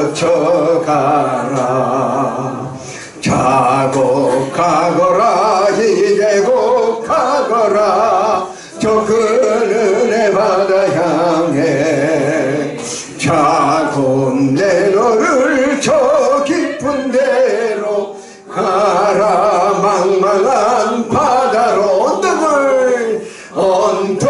걷혀가라. 자곡하거라 희대곡하거라 저 큰 은혜 바다 향해 자곤 내 너를 저 깊은 데로 가라. 망망한 바다로 언덕을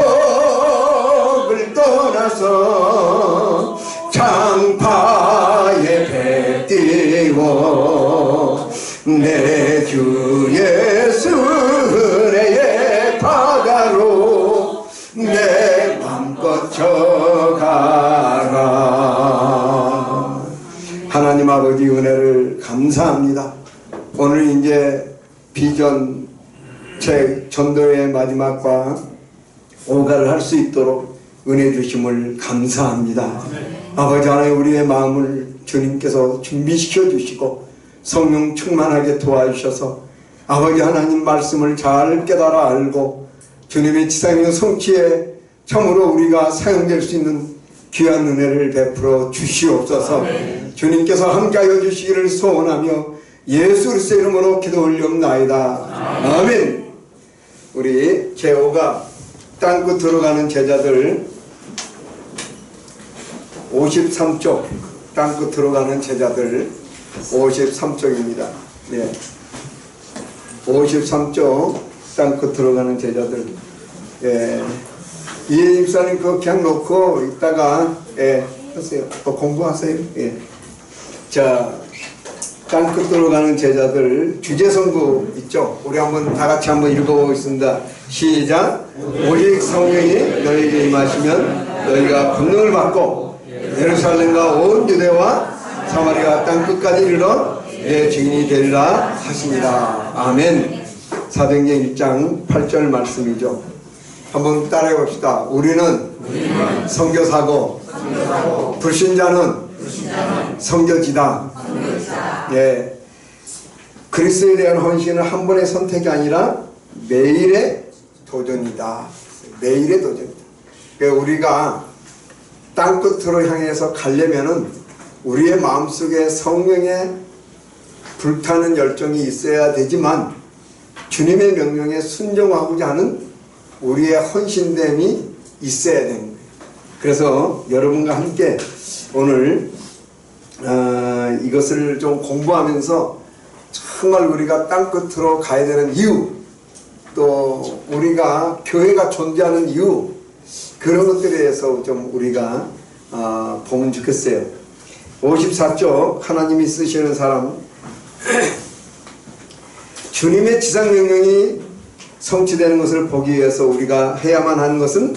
떠나서 장파에 배 띄워 내 주 예수 은혜의 바다로 내 맘 걷혀가라. 하나님 아버지 은혜를 감사합니다. 오늘 이제 비전 책 전도의 마지막과 오가를 할 수 있도록 은혜 주심을 감사합니다. 아버지 하나님 우리의 마음을 주님께서 준비시켜 주시고 성령 충만하게 도와주셔서 아버지 하나님 말씀을 잘 깨달아 알고 주님의 지상의 성취에 참으로 우리가 사용될 수 있는 귀한 은혜를 베풀어 주시옵소서. 주님께서 함께하여 주시기를 소원하며 예수 그리스도의 이름으로 기도 올리옵나이다. 아멘. 우리 제5가 땅끝으로 가는 제자들 53쪽 땅끝으로 가는 제자들 53쪽입니다. 네. 53쪽 땅끝으로 가는 제자들. 예. 이해 집사님 그거 그냥 놓고 이따가 하세요. 또 공부하세요. 예. 자, 땅끝으로 가는 제자들 주제성구 있죠? 우리 한번 다 같이 한번 읽어보겠습니다. 시작. 오직 성령이 너희에게 임하시면 너희가 권능을 받고 예루살렘과 온 유대와 사마리아 땅끝까지 이르러 내 증인이 되리라 하십니다. 아멘. 사도행전 1장 8절 말씀이죠. 한번 따라해 봅시다. 우리는 선교사고 불신자는 선교지다. 예. 그리스도에 대한 헌신은 한 번의 선택이 아니라 매일의 도전이다. 매일의 도전이다. 그러니까 우리가 땅끝으로 향해서 가려면은 우리의 마음속에 성령의 불타는 열정이 있어야 되지만 주님의 명령에 순종하고자 하는 우리의 헌신됨이 있어야 됩니다. 그래서 여러분과 함께 오늘 이것을 좀 공부하면서 정말 우리가 땅끝으로 가야 되는 이유, 또 우리가 교회가 존재하는 이유, 그런 것들에 대해서 좀 우리가 보면 좋겠어요. 54쪽 하나님이 쓰시는 사람 주님의 지상명령이 성취되는 것을 보기 위해서 우리가 해야만 하는 것은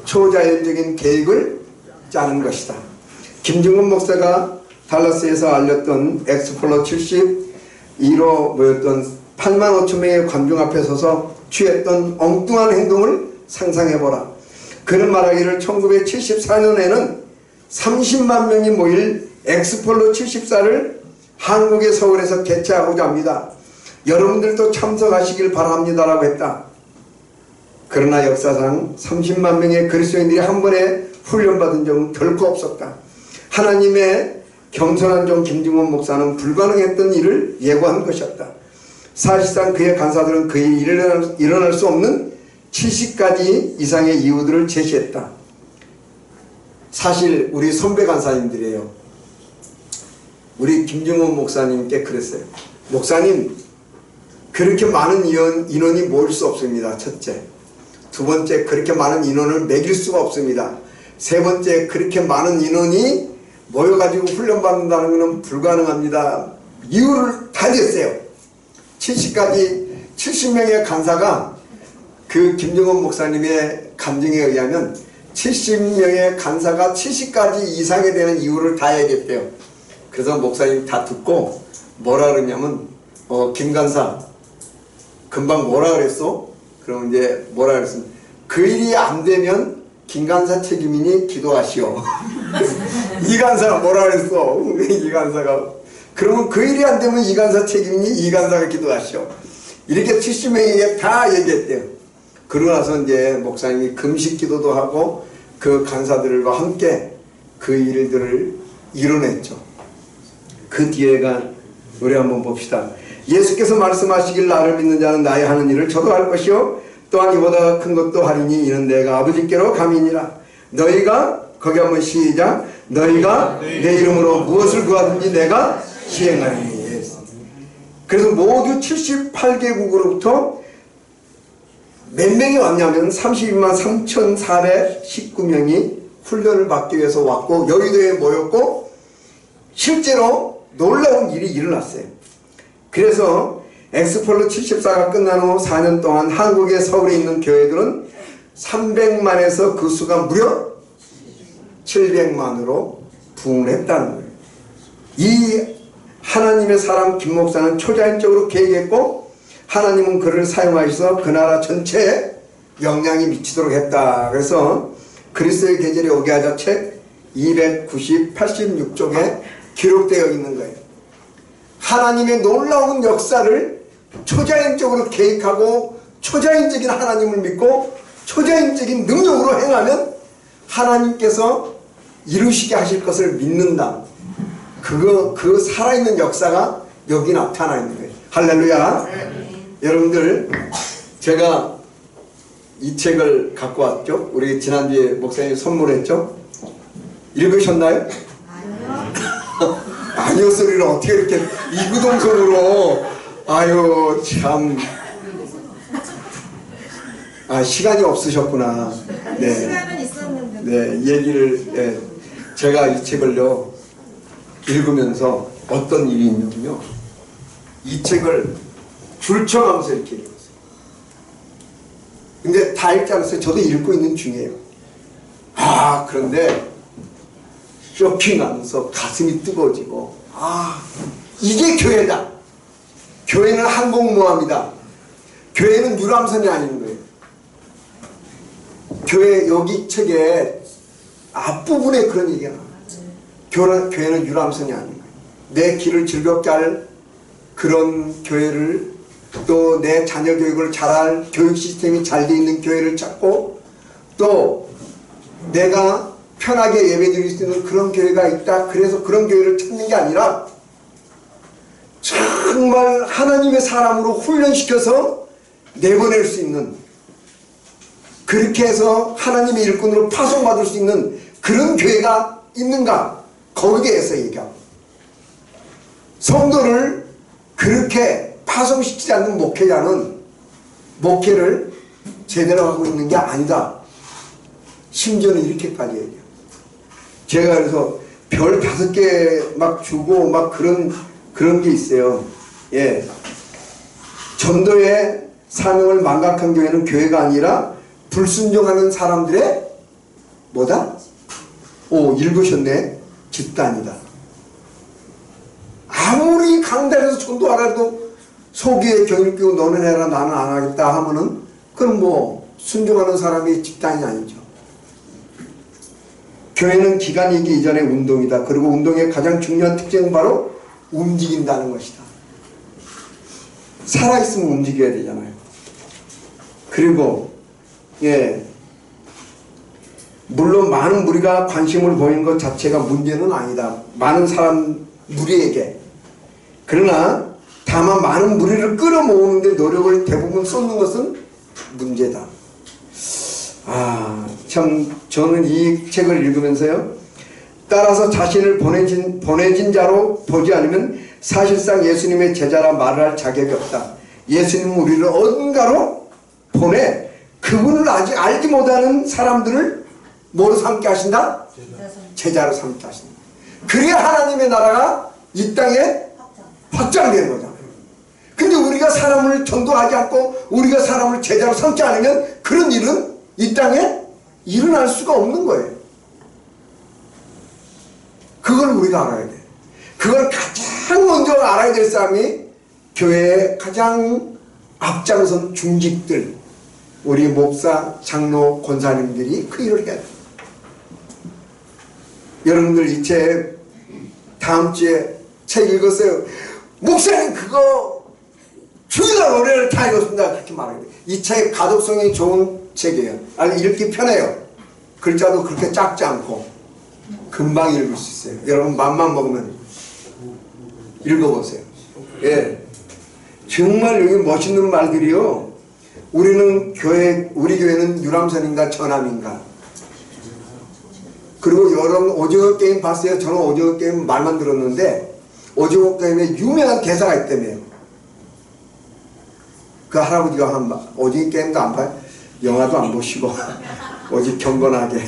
초자연적인 계획을 짜는 것이다. 김중근 목사가 달라스에서 알렸던 엑스플로 72로 모였던 8만 5천 명의 관중 앞에 서서 취했던 엉뚱한 행동을 상상해보라. 그는 말하기를 1974년에는 30만 명이 모일 엑스폴로 74를 한국의 서울에서 개최하고자 합니다. 여러분들도 참석하시길 바랍니다 라고 했다. 그러나 역사상 30만 명의 그리스도인들이 한 번에 훈련받은 적은 결코 없었다. 하나님의 겸손한 종 김중원 목사는 불가능했던 일을 예고한 것이었다. 사실상 그의 간사들은 그의 일어날 수 없는 70가지 이상의 이유들을 제시했다. 사실 우리 선배 간사님들이에요. 우리 김중원 목사님께 그랬어요. 목사님, 그렇게 많은 인원이 모일 수 없습니다. 첫째. 두 번째, 그렇게 많은 인원을 매길 수가 없습니다. 세 번째, 그렇게 많은 인원이 모여가지고 훈련받는다는 것은 불가능합니다. 이유를 다 냈어요. 70명의 간사가 그 김정원 목사님의 감정에 의하면 70명의 간사가 70가지 이상이 되는 이유를 다 얘기했대요. 그래서 목사님이 다 듣고 뭐라 그러냐면 김 간사 금방 뭐라 그랬어? 그럼 이제 뭐라 그랬으면 그 일이 안 되면 김 간사 책임이니 기도하시오. 이 간사가 뭐라 그랬어? 이 간사가 그러면 그 일이 안 되면 이 간사 책임이니 이 간사가 기도하시오. 이렇게 70명에게 다 얘기했대요. 그러고 나서 이제 목사님이 금식 기도도 하고 그 간사들과 함께 그 일들을 이뤄냈죠. 그 뒤에가 우리 한번 봅시다. 예수께서 말씀하시길 나를 믿는 자는 나의 하는 일을 저도 할 것이요 또한 이보다 큰 것도 하리니 이는 내가 아버지께로 감이니라. 너희가 거기 한번 시작. 너희가 내 이름으로 무엇을 구하든지 내가 시행하리니. 그래서 모두 78개국으로부터 몇 명이 왔냐면 32만 3,419명이 훈련을 받기 위해서 왔고 여의도에 모였고 실제로 놀라운 일이 일어났어요. 그래서 엑스폴로 74가 끝난 후 4년 동안 한국의 서울에 있는 교회들은 300만에서 그 수가 무려 700만으로 부흥을 했다는 거예요. 이 하나님의 사람 김 목사는 초자연적으로 계획했고 하나님은 그를 사용하셔서 그 나라 전체에 영향이 미치도록 했다. 그래서 그리스도의 계절이 오게 하자 책 286쪽에 기록되어 있는 거예요. 하나님의 놀라운 역사를 초자연적으로 계획하고 초자연적인 하나님을 믿고 초자연적인 능력으로 행하면 하나님께서 이루시게 하실 것을 믿는다. 그 살아있는 역사가 여기 나타나 있는 거예요. 할렐루야. 여러분들 제가 이 책을 갖고 왔죠. 우리 지난주에 목사님이 선물했죠. 읽으셨나요? 아니요 소리를 어떻게 이렇게 이구동성으로. 아유 참. 시간이 없으셨구나. 네. 시간은 있었는데. 네, 얘기를 제가 이 책을요 읽으면서 어떤 일이 있냐면요. 이 책을 줄쳐가면서 이렇게 읽었어요. 근데 다 읽지 않았어요. 저도 읽고 있는 중이에요. 그런데 쇼킹하면서 가슴이 뜨거워지고 이게 교회다. 교회는 항공모함이다. 교회는 유람선이 아닌 거예요. 교회 여기 책에 앞부분에 그런 얘기가 나와요. 교회는 유람선이 아닌 거예요. 내 길을 즐겁게 할 그런 교회를 또 내 자녀 교육을 잘할 교육 시스템이 잘 돼 있는 교회를 찾고 또 내가 편하게 예배드릴 수 있는 그런 교회가 있다. 그래서 그런 교회를 찾는 게 아니라 정말 하나님의 사람으로 훈련시켜서 내보낼 수 있는 그렇게 해서 하나님의 일꾼으로 파송받을 수 있는 그런 교회가 있는가? 거기에 대해서 얘기하고 성도를 그렇게 파송시키지 않는 목회자는 목회를 제대로 하고 있는 게 아니다. 심지어는 이렇게까지 얘기해요. 제가 그래서 별 5개 막 주고 막 그런 게 있어요. 예. 전도의 사명을 망각한 교회는 교회가 아니라 불순종하는 사람들의 뭐다? 읽으셨네. 집단이다. 아무리 강단에서 전도하라도 소기에 경을 끼고 너는 해라 나는 안 하겠다 하면은 그럼 뭐 순종하는 사람이 집단이 아니죠. 교회는 기간이기 이전의 운동이다. 그리고 운동의 가장 중요한 특징은 바로 움직인다는 것이다. 살아있으면 움직여야 되잖아요. 그리고 물론 많은 무리가 관심을 보이는 것 자체가 문제는 아니다. 많은 사람 무리에게. 그러나 다만 많은 무리를 끌어모으는데 노력을 대부분 쏟는 것은 문제다. 참 저는 이 책을 읽으면서요. 따라서 자신을 보내진 자로 보지 않으면 사실상 예수님의 제자라 말을 할 자격이 없다. 예수님은 우리를 어딘가로 보내 그분을 아직 알지 못하는 사람들을 뭐로 삼게 하신다? 제자로 삼게 하신다. 그래야 하나님의 나라가 이 땅에 확장되는 거잖아요. 근데 우리가 사람을 전도하지 않고 우리가 사람을 제자로 삼지 않으면 그런 일은 이 땅에 일어날 수가 없는 거예요. 그걸 우리가 알아야 돼. 그걸 가장 먼저 알아야 될 사람이 교회의 가장 앞장선 중직들, 우리 목사, 장로, 권사님들이 그 일을 해야 돼. 여러분들 이 책 다음 주에 책 읽었어요. 목사님 그거 주일날 월요일 다 읽었습니다. 그렇게 말해요. 이 책 가독성이 좋은 책이에요. 읽기 편해요. 글자도 그렇게 작지 않고 금방 읽을 수 있어요. 여러분 맘만 먹으면 읽어보세요. 예. 정말 여기 멋있는 말들이요. 우리 교회는 유람선인가 전함인가. 그리고 여러분 오징어 게임 봤어요? 저는 오징어 게임 말만 들었는데 오징어 게임에 유명한 대사가 있다며요. 그 할아버지가 한 오징어 게임도 안 봐요? 영화도 안 보시고 오직 경건하게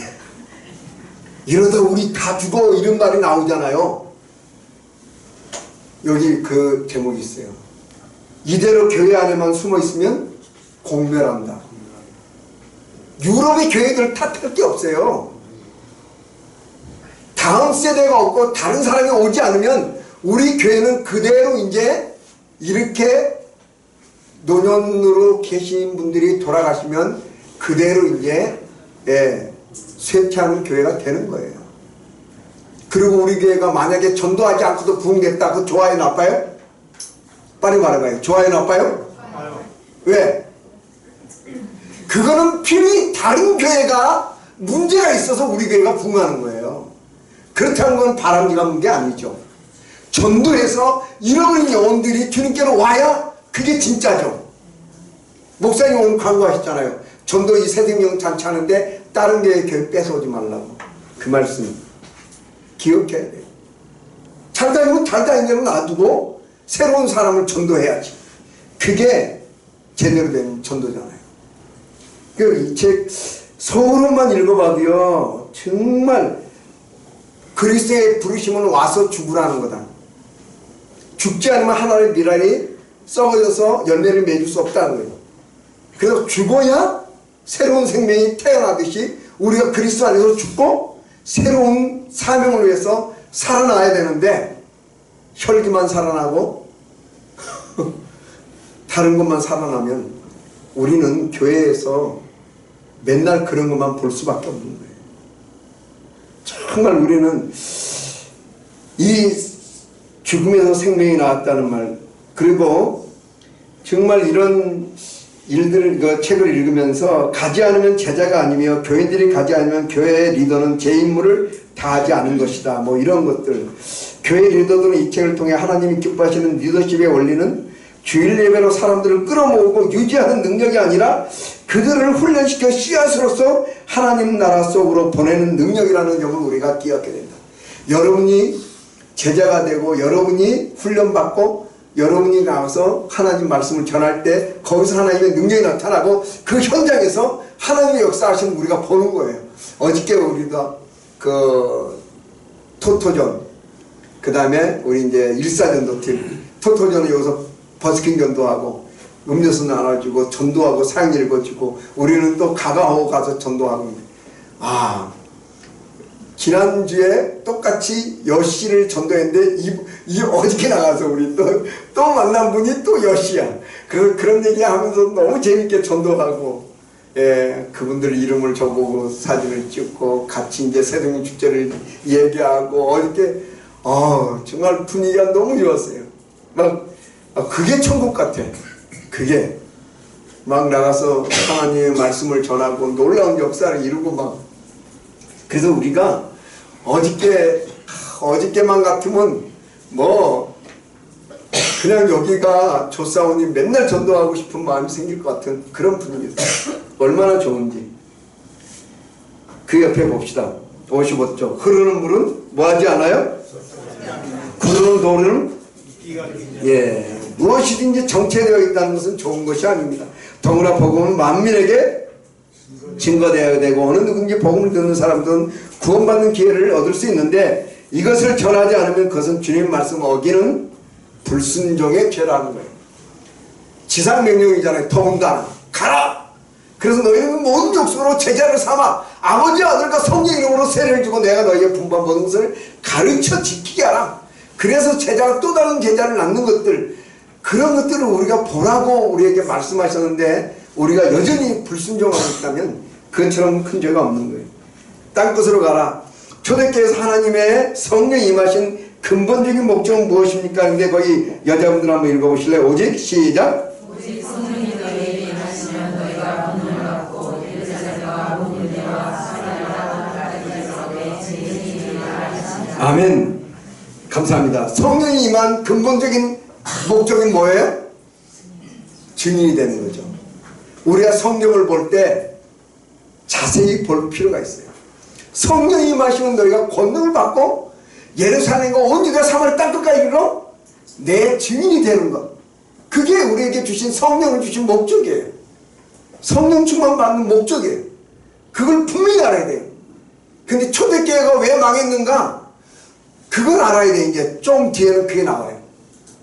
이러다 우리 다 죽어 이런 말이 나오잖아요. 여기 그 제목이 있어요. 이대로 교회 안에만 숨어 있으면 공멸한다. 유럽의 교회들 탓할 게 없어요. 다음 세대가 없고 다른 사람이 오지 않으면 우리 교회는 그대로 이제 이렇게 노년으로 계신 분들이 돌아가시면 그대로 이제 쇠퇴하는 교회가 되는 거예요. 그리고 우리 교회가 만약에 전도하지 않고도 부흥됐다. 그 좋아요 나빠요? 빨리 말해봐요. 좋아요 나빠요? 왜? 그거는 필히 다른 교회가 문제가 있어서 우리 교회가 부흥하는 거예요. 그렇다는 건 바람기가 문 게 아니죠. 전도해서 잃어버린 영혼들이 주님께로 와야 그게 진짜죠. 목사님 오늘 광고하셨잖아요. 전도 이 새생명 잔치하는데 다른 교회 뺏어오지 말라고. 그 말씀 기억해야 돼요. 잘 다니면 잘 다니는 놔두고 새로운 사람을 전도해야지. 그게 제대로 된 전도잖아요. 이 책 서론만 읽어봐도요 정말 그리스도의 부르심은 와서 죽으라는 거다. 죽지 않으면 하나님의 미랄이 썩어져서 열매를 맺을 수 없다는 거예요. 그래서 죽어야 새로운 생명이 태어나듯이 우리가 그리스도 안에서 죽고 새로운 사명을 위해서 살아나야 되는데 혈기만 살아나고 다른 것만 살아나면 우리는 교회에서 맨날 그런 것만 볼 수밖에 없는 거예요. 정말 우리는 이 죽음에서 생명이 나왔다는 말, 그리고 정말 이런 일들을 그 책을 읽으면서 가지 않으면 제자가 아니며 교인들이 가지 않으면 교회의 리더는 제 임무를 다하지 않은 것이다. 뭐 이런 것들. 교회 리더들은 이 책을 통해 하나님이 기뻐하시는 리더십의 원리는 주일 예배로 사람들을 끌어모으고 유지하는 능력이 아니라 그들을 훈련시켜 씨앗으로서 하나님 나라 속으로 보내는 능력이라는 점을 우리가 기억해야 된다. 여러분이 제자가 되고 여러분이 훈련받고 여러분이 나와서 하나님 말씀을 전할 때 거기서 하나님의 능력이 나타나고 그 현장에서 하나님의 역사하시는 우리가 보는 거예요. 어저께 우리가 그 토토전, 그 다음에 우리 이제 일사전도팀, 토토전은 여기서 버스킹 전도하고 음료수 나눠주고 전도하고 사행 읽어주고 우리는 또 가가호 가서 전도하고. 지난주에 똑같이 여씨를 전도했는데 이 어저께 나가서 우리 또 만난 분이 또 여씨야. 그런 얘기 하면서 너무 재밌게 전도하고, 그분들 이름을 적어보고 사진을 찍고 같이 이제 새동이 축제를 얘기하고 어저께 정말 분위기가 너무 좋았어요. 그게 천국 같아. 그게 막 나가서 하나님의 말씀을 전하고 놀라운 역사를 이루고 막. 그래서 우리가 어저께만 같으면 뭐 그냥 여기가 조사원이 맨날 전도하고 싶은 마음이 생길 것 같은 그런 분위기였어요. 얼마나 좋은지. 그 옆에 봅시다. 55쪽. 흐르는 물은 뭐하지 않아요? 구르는 돌은 무엇이든지 정체되어 있다는 것은 좋은 것이 아닙니다. 더구나 복음은 만민에게 증거되어야 되고 어느 누구든지 복음을 듣는 사람들은 구원받는 기회를 얻을 수 있는데 이것을 전하지 않으면 그것은 주님 말씀 어기는 불순종의 죄라는 거예요. 지상명령이잖아요. 더군다나 가라! 그래서 너희는 모든 족속으로 제자를 삼아 아버지 아들과 성령 이름으로 세례를 주고 내가 너희에게 분반 모든 것을 가르쳐 지키게 하라. 그래서 제자가 또 다른 제자를 낳는 것들, 그런 것들을 우리가 보라고 우리에게 말씀하셨는데 우리가 여전히 불순종하고 있다면 그것처럼 큰 죄가 없는 거예요. 땅끝으로 가라. 초대교회에서 하나님의 성령이 임하신 근본적인 목적은 무엇입니까? 근데 거기 여자분들 한번 읽어보실래요? 오직 시작. 오직 성령이 너희에게 임하시면 너희가 본능을 갖고 제자들과 모든 일과 사랑과 가르치서 내 죄인이 되리라 하시니라. 아멘. 감사합니다. 성령이 임한 근본적인 목적이 뭐예요? 증인이 되는 거죠. 우리가 성경을 볼 때 자세히 볼 필요가 있어요. 성령이 임하시면 너희가 권능을 받고 예루살렘과 온 유다 사마리아 땅끝까지 이르러 내 증인이 되는 것. 그게 우리에게 주신 성령을 주신 목적이에요. 성령 충만 받는 목적이에요. 그걸 분명히 알아야 돼요. 근데 초대교회가 왜 망했는가? 그걸 알아야 돼. 이제 좀 뒤에는 그게 나와요.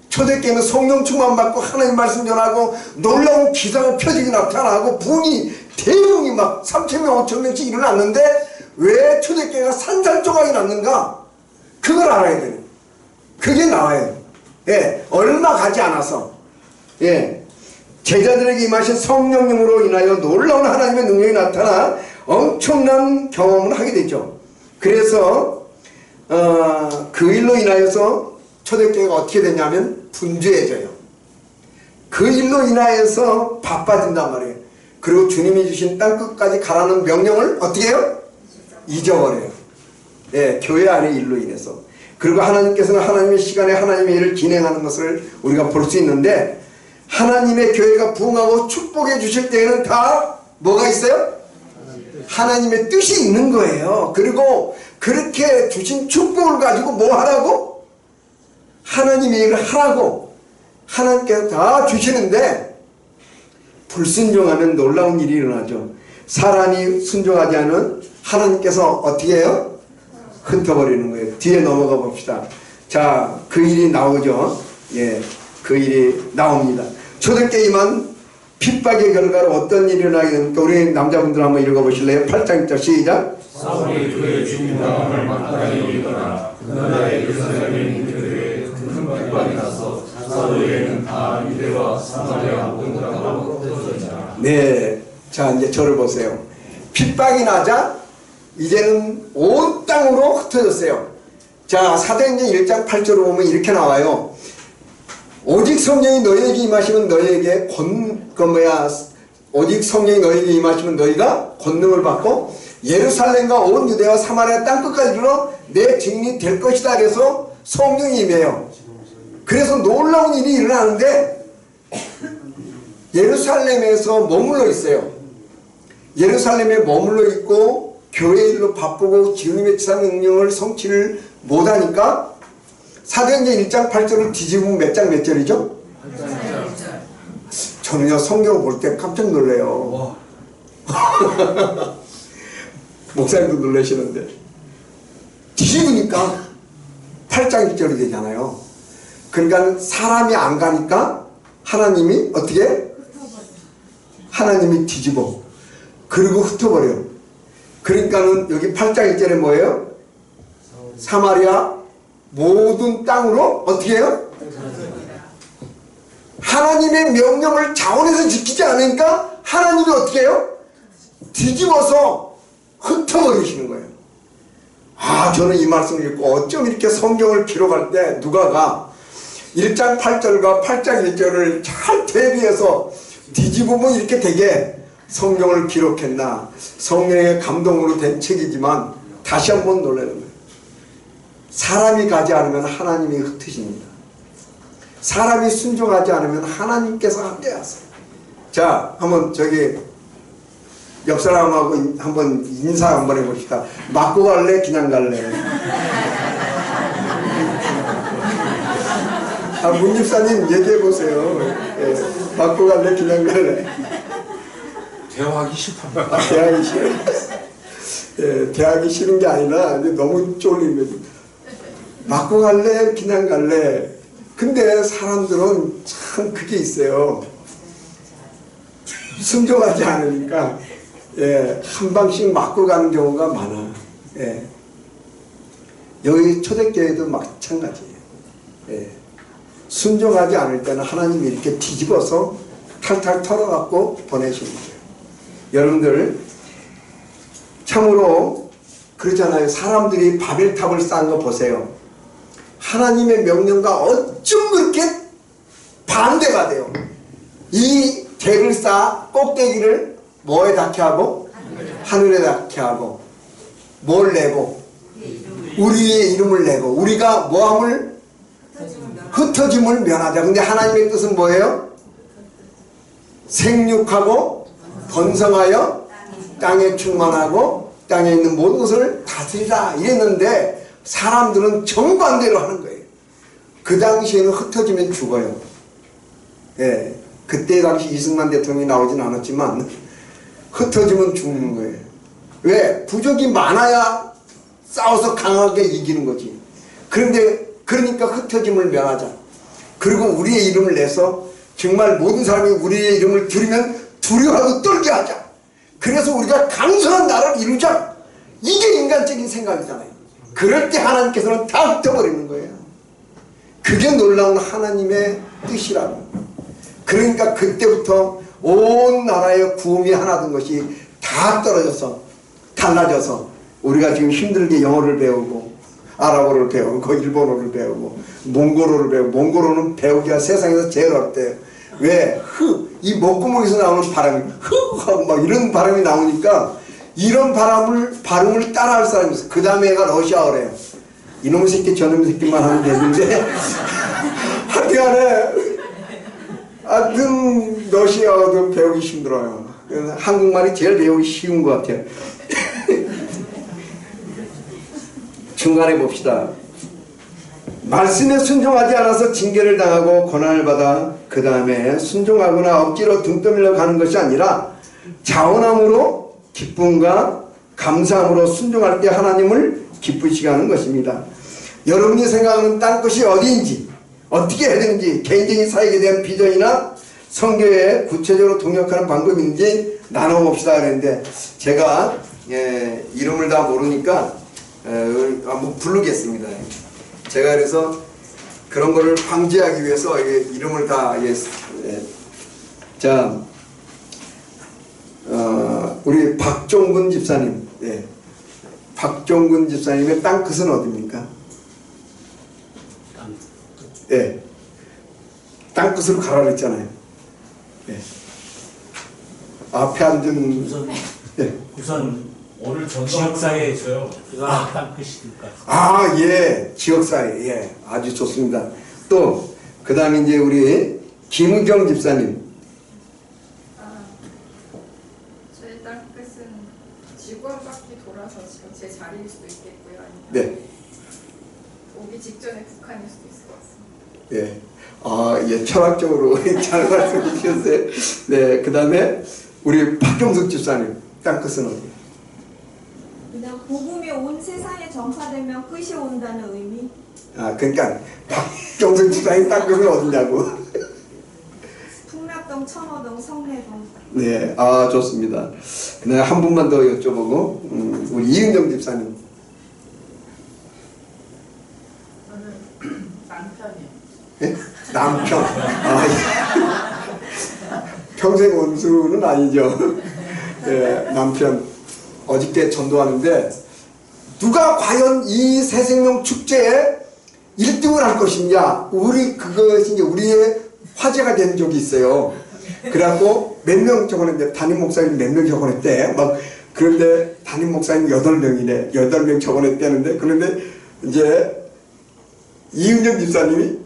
초대교회는 성령 충만 받고 하나님 말씀 전하고 놀라운 기사가 펴지게 나타나고 부흥이 대부흥이 막 3,000명 5,000명씩 일어났는데 왜 초대교회가 산산조각이 났는가? 그걸 알아야 돼요. 그게 나와요. 예, 얼마 가지 않아서 예, 제자들에게 임하신 성령님으로 인하여 놀라운 하나님의 능력이 나타나 엄청난 경험을 하게 되죠. 그래서 그 일로 인하여서 초대교회가 어떻게 되냐면 분주해져요. 그 일로 인하여서 바빠진단 말이에요. 그리고 주님이 주신 땅끝까지 가라는 명령을 어떻게 해요? 잊어버려요. 예, 교회 안의 일로 인해서. 그리고 하나님께서는 하나님의 시간에 하나님의 일을 진행하는 것을 우리가 볼 수 있는데, 하나님의 교회가 부흥하고 축복해 주실 때에는 다 뭐가 있어요? 하나님의 뜻이 있는 거예요. 그리고 그렇게 주신 축복을 가지고 뭐 하라고? 하나님의 일을 하라고 하나님께서 다 주시는데, 불순종하면 놀라운 일이 일어나죠. 사람이 순종하지 않은 하나님께서 어떻게 해요? 흩어버리는 거예요. 뒤에 넘어가 봅시다. 자, 그 일이 나오죠. 예, 그 일이 나옵니다. 초대교회에 임한 핍박의 결과로 어떤 일이 일어나게 됩니까? 우리 남자분들 한번 읽어보실래요? 8장 1절 시작. 사울이 그의 주민당을 마땅히 여기거나 그날에 예루살렘 그들에게 큰 핍박이 나서 사울에게는 다 유대와 사마리아 모든 땅으로 흩어졌다. 네, 자 이제 저를 보세요. 핍박이 나자 이제는 온 땅으로 흩어졌어요. 자, 사도행전 1장 8절을 보면 이렇게 나와요. 오직 성령이 너희에게 임하시면 너희에게 오직 성령이 너희에게 임하시면 너희가 권능을 받고 예루살렘과 온 유대와 사마리아 땅끝까지 이르러 내 증인이 될 것이다. 그래서 성령이 임해요. 그래서 놀라운 일이 일어나는데 예루살렘에서 머물러 있어요. 예루살렘에 머물러 있고 교회 일로 바쁘고 주님의 지상명령을 성취를 못하니까 사도행전 1장 8절을 뒤집으면 몇 장 몇 절이죠? 저는요 성경을 볼 때 깜짝 놀래요. 목사님도 놀라시는데 뒤집으니까 8장 1절이 되잖아요. 그러니까 사람이 안 가니까 하나님이 어떻게 해? 하나님이 뒤집어. 그리고 흩어버려요. 그러니까는 여기 8장 1절에 뭐예요? 사마리아 모든 땅으로 어떻게 해요? 하나님의 명령을 자원해서 지키지 않으니까 하나님이 어떻게 해요? 뒤집어서 흩어버리시는 거예요. 아, 저는 이 말씀을 읽고 어쩜 이렇게 성경을 기록할 때 누가가 1장 8절과 8장 1절을 잘 대비해서 뒤집으면 이렇게 되게 성경을 기록했나. 성령의 감동으로 된 책이지만 다시 한번 놀라는 거예요. 사람이 가지 않으면 하나님이 흩으십니다. 사람이 순종하지 않으면 하나님께서 함께 하세요. 자, 한번 저기 옆 사람하고 한번 인사 한번 해봅시다. 맞고 갈래? 그냥 갈래? 아, 문 집사님 얘기해보세요. 예, 맞고 갈래? 그냥 갈래? 대화하기 싫다. 아, 대하기 싫어. 예, 대하기 싫은 게 아니라 너무 쫄린 거지. 맞고 갈래? 그냥 갈래? 근데 사람들은 참 그게 있어요. 순종하지 않으니까 예, 한 방씩 맞고 가는 경우가 많아. 예. 여기 초대교회도 마찬가지예요. 예. 순종하지 않을 때는 하나님이 이렇게 뒤집어서 탈탈 털어갖고 보내시는 거예요. 여러분들 참으로 그렇잖아요. 사람들이 바벨탑을 쌓은 거 보세요. 하나님의 명령과 어쩜 그렇게 반대가 돼요. 이 객을 쌓아 꼭대기를 뭐에 닿게 하고 하늘에 닿게 하고 뭘 내고 우리의 이름을 내고 우리가 뭐함을 흩어짐을 면하자. 근데 하나님의 뜻은 뭐예요? 생육하고 번성하여 땅에 충만하고 땅에 있는 모든 것을 다스리라 이랬는데 사람들은 정반대로 하는 거예요. 그 당시에는 흩어지면 죽어요. 예, 그때 당시 이승만 대통령이 나오진 않았지만 흩어지면 죽는 거예요. 왜? 부족이 많아야 싸워서 강하게 이기는 거지. 그러니까 흩어짐을 면하자. 그리고 우리의 이름을 내서 정말 모든 사람이 우리의 이름을 들으면 두려워하고 떨게 하자. 그래서 우리가 강성한 나라를 이루자. 이게 인간적인 생각이잖아요. 그럴 때 하나님께서는 다 흩어버리는 거예요. 그게 놀라운 하나님의 뜻이라고. 그러니까 그때부터 온 나라의 구음이 하나 된 것이 다 떨어져서 달라져서 우리가 지금 힘들게 영어를 배우고 아랍어를 배우고 일본어를 배우고 몽골어를 배우고 몽골어는 배우기가 세상에서 제일 어렵대요. 왜? 이 목구멍에서 나오는 바람이 하고 막 이런 바람이 나오니까 이런 발음을 따라할 사람이 있어. 그 다음에 애가 러시아어래요. 이놈의 새끼 저놈의 새끼만 하면 되는데 하여튼간에 하여튼 러시아어도 배우기 힘들어요. 한국말이 제일 배우기 쉬운 것 같아요. 중간에 봅시다. 말씀에 순종하지 않아서 징계를 당하고 고난을 받아 그 다음에 순종하거나 억지로 등 떠밀려 가는 것이 아니라 자원함으로 기쁨과 감사함으로 순종할 때 하나님을 기쁘시게 하는 것입니다. 여러분이 생각하는 땅끝이 어디인지 어떻게 해야 되는지 개인적인 사역에 대한 비전이나 선교에 구체적으로 동역하는 방법이 있는지 나눠봅시다 그랬는데 제가 이름을 다 모르니까 한번 부르겠습니다. 제가 그래서 그런 거를 방지하기 위해서 이름을 다 자, 우리 박종근 집사님, 박종근 집사님의 땅끝은 어디입니까? 땅끝으로 가라 그랬잖아요. 앞에 앉은 우선 오늘 지역사회에 있어요. 예, 지역사회, 아주 좋습니다. 또 그 다음에 이제 우리 김우경 집사님. 저희 땅끝은 지구 한 바퀴 돌아서 지금 제 자리일 수도 있겠고요. 아니면 네. 오기 직전에 북한일 수도 있을 것 같습니다. 예, 철학적으로 잘 말씀해 주셨어요. 네, 그 다음에 우리 박경숙 집사님 땅끝은 어디? 그냥 복음이 온 세상에 전파되면 끝이 온다는 의미. 그러니까 박경숙 집사님 땅끝은 어디냐고. 풍납동, 청호동, 성내동. 네, 좋습니다. 네, 한 분만 더 여쭤보고 우리 이은정 집사님. 저는 남편이요. 예? 남편. 평생 원수는 아니죠. 남편. 어저께 전도하는데 누가 과연 이 새생명 축제에 1등을 할 것이냐, 그것이 이제 우리의 화제가 된 적이 있어요. 그래갖고 몇 명 적어냈는데 담임 목사님 몇 명 적어냈대. 그런데 담임 목사님 8명이네. 8명 적어냈대는데 그런데 이제 이은정 집사님이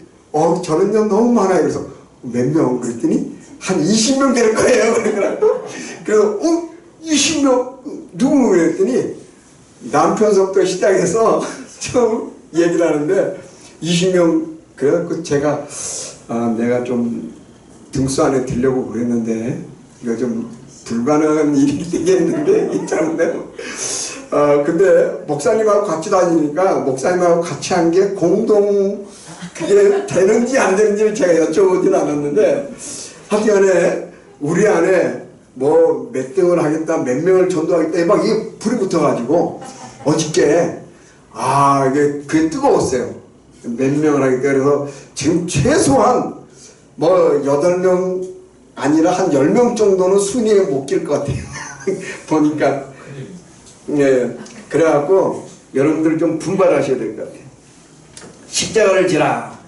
저는요 너무 많아요. 그래서 몇 명? 그랬더니 한 20명 될 거예요. 그러더라고. 그래서 20명 누구? 그랬더니 남편서부터 시작해서 처음 얘기를 하는데 20명. 그래갖고 제가 내가 좀 등수 안에 들려고 그랬는데 이거 좀 불가능한 일이 되겠는데 잘못되면 근데 목사님하고 같이 다니니까 목사님하고 같이 한 게 공동 그게 되는지 안 되는지를 제가 여쭤보진 않았는데 하여튼간에 우리 안에 뭐 몇 등을 하겠다, 몇 명을 전도하겠다, 막 이게 불이 붙어가지고 어저께 그게 뜨거웠어요. 몇 명을 하겠다. 그래서 지금 최소한 뭐 8명 아니라 한 10명 정도는 순위에 못 낄 것 같아요. 보니까. 그래갖고 여러분들 좀 분발하셔야 될 것 같아요. 십자가를 지라.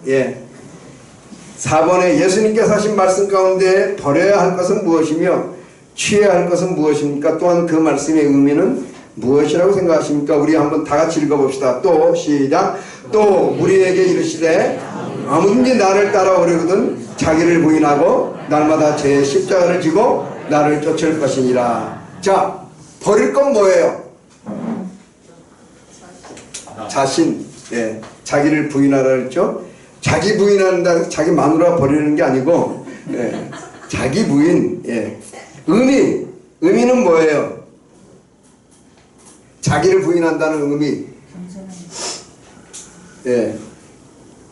4번에 예수님께서 하신 말씀 가운데 버려야 할 것은 무엇이며 취해야 할 것은 무엇입니까? 또한 그 말씀의 의미는 무엇이라고 생각하십니까? 우리 한번 다 같이 읽어봅시다. 또 시작. 또 우리에게 이르시되 아무든지 나를 따라오려거든 자기를 부인하고 날마다 제 십자가를 지고 나를 쫓을 것이니라. 자, 버릴 건 뭐예요? 자신. 예, 자기를 부인하라 했죠. 자기 부인한다, 자기 마누라 버리는 게 아니고, 예, 자기 부인. 예. 의미는 뭐예요? 자기를 부인한다는 의미. 예,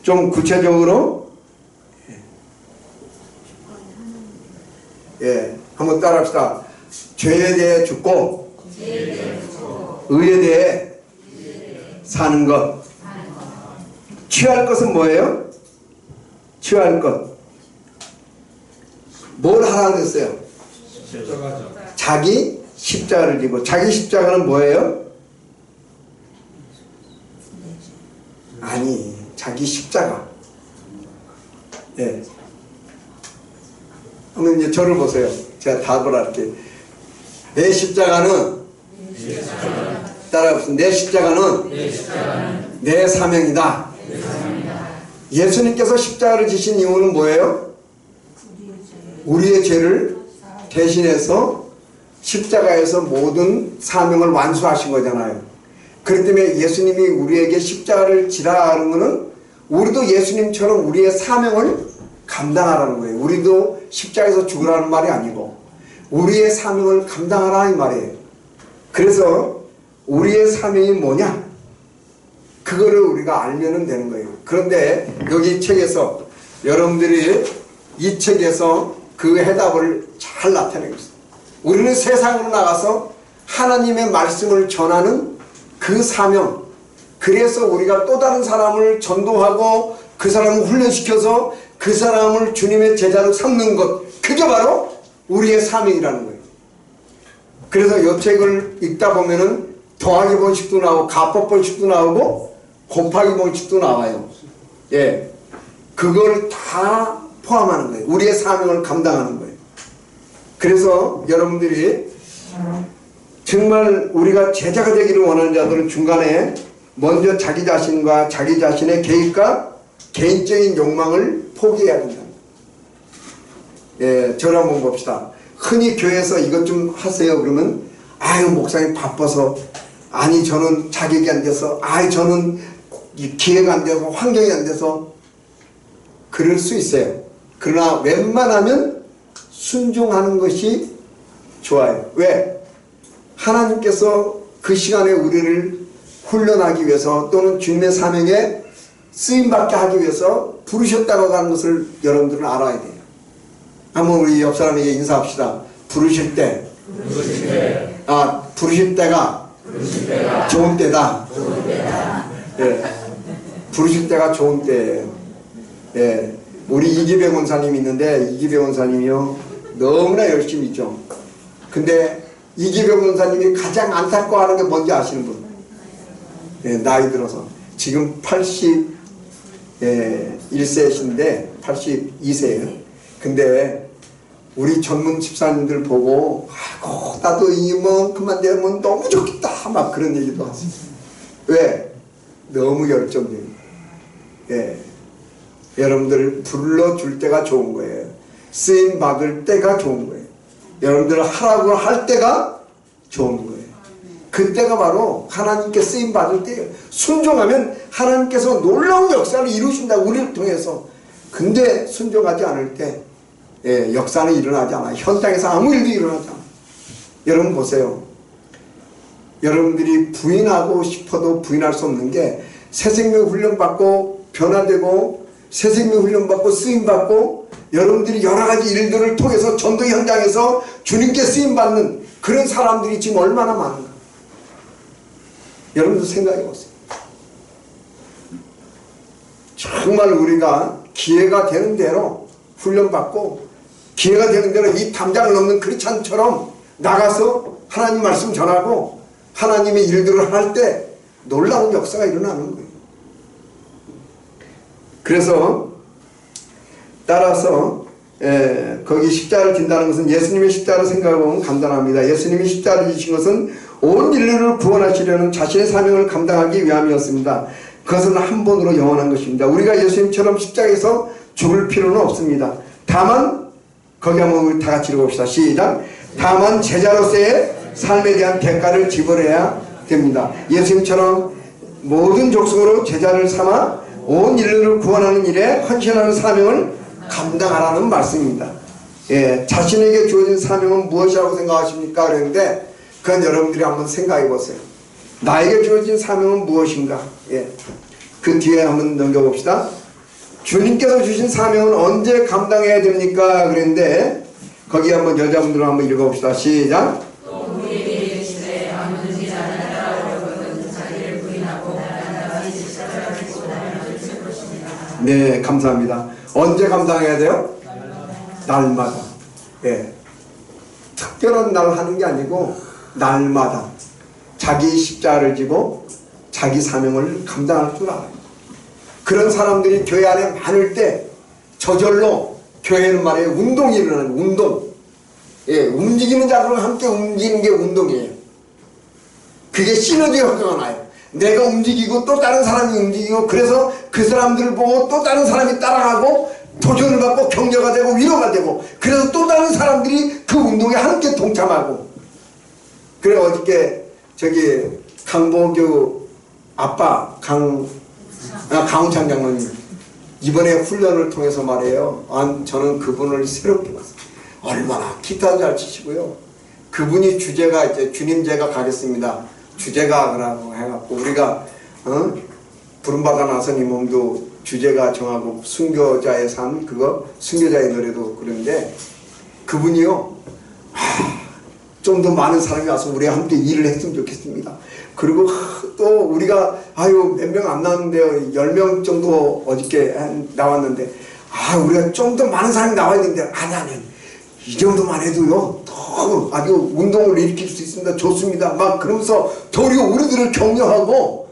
좀 구체적으로, 예, 한번 따라합시다. 죄에 대해 죽고, 의에 대해 사는 것. 취할 것은 뭐예요? 취할 것. 뭘 하라 그랬어요? 자기 십자가를 지고. 자기 십자가는 뭐예요? 아니, 자기 십자가. 예. 한번 이제 저를 보세요. 제가 답을 할게요. 내 십자가는 따라합시다. 내 십자가는 내 사명이다. 예수님께서 십자가를 지신 이유는 뭐예요? 우리의 죄를 대신해서 십자가에서 모든 사명을 완수하신 거잖아요. 그렇기 때문에 예수님이 우리에게 십자가를 지라 하는 것은 우리도 예수님처럼 우리의 사명을 감당하라는 거예요. 우리도 십자가에서 죽으라는 말이 아니고 우리의 사명을 감당하라 이 말이에요. 그래서 우리의 사명이 뭐냐? 그거를 우리가 알면 되는 거예요. 그런데 여기 책에서 여러분들이 이 책에서 그 해답을 잘 나타내고 있어요. 우리는 세상으로 나가서 하나님의 말씀을 전하는 그 사명, 그래서 우리가 또 다른 사람을 전도하고 그 사람을 훈련시켜서 그 사람을 주님의 제자로 삼는 것, 그게 바로 우리의 사명이라는 거예요. 그래서 이 책을 읽다 보면은 더하기 번식도 나오고 가법 번식도 나오고 곱하기 번식도 나와요. 예, 그걸 다 포함하는 거예요. 우리의 사명을 감당하는 거예요. 그래서 여러분들이 정말 우리가 제자가 되기를 원하는 자들은 중간에 먼저 자기 자신과 자기 자신의 계획과 개인적인 욕망을 포기해야 된다. 예, 저를 한번 봅시다. 흔히 교회에서 이것 좀 하세요 그러면 아유 목사님 바빠서, 아니 저는 자격이 안 돼서, 아이 저는 기회가 안 돼서, 환경이 안 돼서, 그럴 수 있어요. 그러나 웬만하면 순종하는 것이 좋아요. 왜? 하나님께서 그 시간에 우리를 훈련하기 위해서 또는 주님의 사명에 쓰임받게 하기 위해서 부르셨다고 하는 것을 여러분들은 알아야 돼요. 한번 우리 옆 사람에게 인사합시다. 부르실 때, 부르실 때가 좋은 때다. 예, 부르실 때가 좋은 때예요. 예, 우리 이기배 권사님이 있는데 이기배 권사님이요 너무나 열심히 있죠. 근데 이기배 권사님이 가장 안타까워하는 게 뭔지 아시는 분? 예, 나이 들어서 지금 81세이신데 82세예요. 근데 우리 전문 집사님들 보고 아이고 나도 이만큼만 되면 너무 좋겠다 막 그런 얘기도 하세요. 왜? 너무 열정적이에요. 예, 여러분들 불러줄 때가 좋은 거예요. 쓰임 받을 때가 좋은 거예요. 여러분들 하라고 할 때가 좋은 거예요. 그때가 바로 하나님께 쓰임 받을 때예요. 순종하면 하나님께서 놀라운 역사를 이루신다 우리를 통해서. 근데 순종하지 않을 때 역사는 일어나지 않아요. 현장에서 아무 일도 일어나지 않아요. 여러분 보세요. 여러분들이 부인하고 싶어도 부인할 수 없는 게 새생명 훈련받고 변화되고 새생명 훈련받고 쓰임받고 여러분들이 여러가지 일들을 통해서 전도 현장에서 주님께 쓰임받는 그런 사람들이 지금 얼마나 많은가. 여러분들 생각해보세요. 정말 우리가 기회가 되는 대로 훈련받고 기회가 되는 대로 이 담장을 넘는 크리스찬처럼 나가서 하나님 말씀 전하고 하나님의 일들을 할 때 놀라운 역사가 일어나는 거예요. 그래서 따라서 거기 십자가를 진다는 것은 예수님의 십자가를 생각해보면 간단합니다. 예수님이 십자가를 지신 것은 온 인류를 구원하시려는 자신의 사명을 감당하기 위함이었습니다. 그것은 한 번으로 영원한 것입니다. 우리가 예수님처럼 십자가에서 죽을 필요는 없습니다. 다만 거기 한번 우리 다 같이 읽어봅시다. 시작. 다만 제자로서의 삶에 대한 대가를 지불해야 됩니다. 예수님처럼 모든 족속으로 제자를 삼아 온 인류를 구원하는 일에 헌신하는 사명을 감당하라는 말씀입니다. 예, 자신에게 주어진 사명은 무엇이라고 생각하십니까? 그랬는데 그건 여러분들이 한번 생각해 보세요. 나에게 주어진 사명은 무엇인가? 예, 그 뒤에 한번 넘겨봅시다. 주님께서 주신 사명은 언제 감당해야 됩니까? 그랬는데 거기 한번 여자분들 한번 읽어봅시다. 시작. 네, 감사합니다. 언제 감당해야 돼요? 날마다. 예, 특별한 날 하는 게 아니고 날마다 자기 십자가를 지고 자기 사명을 감당할 줄 알아요. 그런 사람들이 교회 안에 많을 때 저절로 교회는 말이에요. 운동이 일어나는 운동. 예, 움직이는 자들과 함께 움직이는 게 운동이에요. 그게 시너지 효과가 나요. 내가 움직이고 또 다른 사람이 움직이고 그래서 그 사람들을 보고 또 다른 사람이 따라가고 도전을 받고 격려가 되고 위로가 되고 그래서 또 다른 사람들이 그 운동에 함께 동참하고. 그래 어저께 저기 강보교 아빠 강훈창 장로님 이번에 훈련을 통해서 말이에요. 저는 그분을 새롭게 봤어요. 얼마나 기타 잘 치시고요. 그분이 주제가 이제 주님 제가 가겠습니다. 주제가 라고 해갖고 우리가 부름받아 나선 이 몸도 주제가 정하고 순교자의 삶 그거 순교자의 노래도 그런데 그분이요. 좀 더 많은 사람이 와서 우리가 함께 일을 했으면 좋겠습니다. 그리고 또 우리가 몇 명 안 나왔는데요. 10명 정도 어저께 나왔는데 우리가 좀 더 많은 사람이 나와야 되는데 아니 이 정도만 해도요 더 아주 운동을 일으킬 수 있습니다. 좋습니다. 막 그러면서 도리어 우리들을 격려하고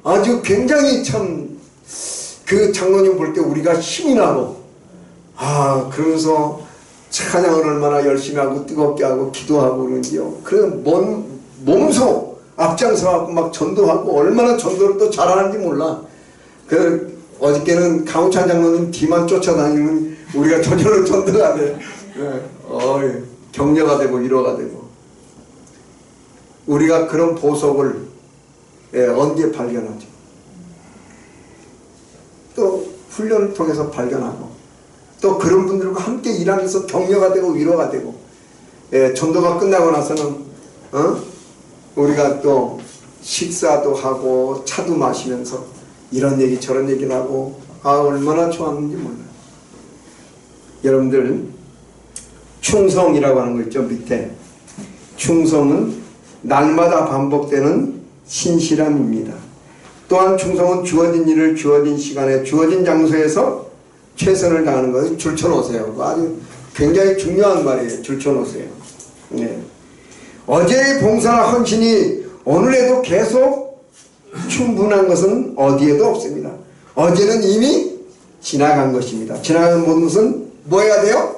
아주 굉장히 참 그 장로님 볼 때 우리가 힘이 나고 그러면서 찬양을 얼마나 열심히 하고 뜨겁게 하고 기도하고 그러는지요. 그런 몸소 앞장서갖고 막 전도하고 얼마나 전도를 또 잘하는지 몰라. 그 어저께는 강우찬 장로님 뒤만 쫓아다니는 우리가 저절로 전도가 돼. 격려가 되고 위로가 되고. 우리가 그런 보석을 언제 발견하죠? 또 훈련을 통해서 발견하고 또 그런 분들과 함께 일하면서 격려가 되고 위로가 되고 전도가 끝나고 나서는 우리가 또 식사도 하고 차도 마시면서 이런 얘기 저런 얘기를 하고 얼마나 좋았는지 몰라요. 여러분들 충성이라고 하는 거 있죠. 밑에 충성은 날마다 반복되는 신실함입니다. 또한 충성은 주어진 일을 주어진 시간에 주어진 장소에서 최선을 다하는 것을 줄쳐놓으세요. 아주 굉장히 중요한 말이에요. 줄쳐놓으세요. 네. 어제의 봉사나 헌신이 오늘에도 계속 충분한 것은 어디에도 없습니다. 어제는 이미 지나간 것입니다. 지나간 모든 것은 뭐 해야 돼요?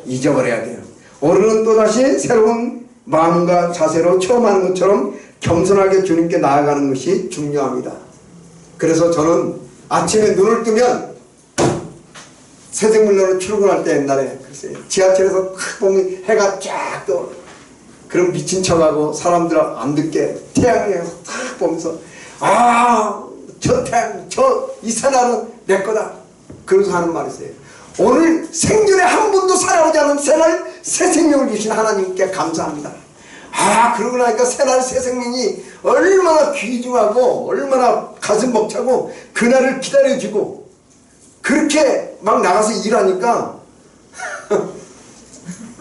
잊어버려야 돼요. 오늘은 또다시 새로운 마음과 자세로 처음 하는 것처럼 겸손하게 주님께 나아가는 것이 중요합니다. 그래서 저는 아침에 눈을 뜨면 새생물로로 출근할 때 옛날에 글쎄요. 지하철에서 탁 보면 해가 쫙 떠. 그럼 미친 척하고 사람들 안 듣게 태양에서 탁 보면서 저 태양 이 새날은 내 거다. 그러면서 하는 말이 있어요. 오늘 생전에 한 번도 살아오지 않은 새날 새 생명을 주신 하나님께 감사합니다. 그러고 나니까 새날 새 생명이 얼마나 귀중하고 얼마나 가슴 벅차고 그날을 기다려주고 그렇게 막 나가서 일하니까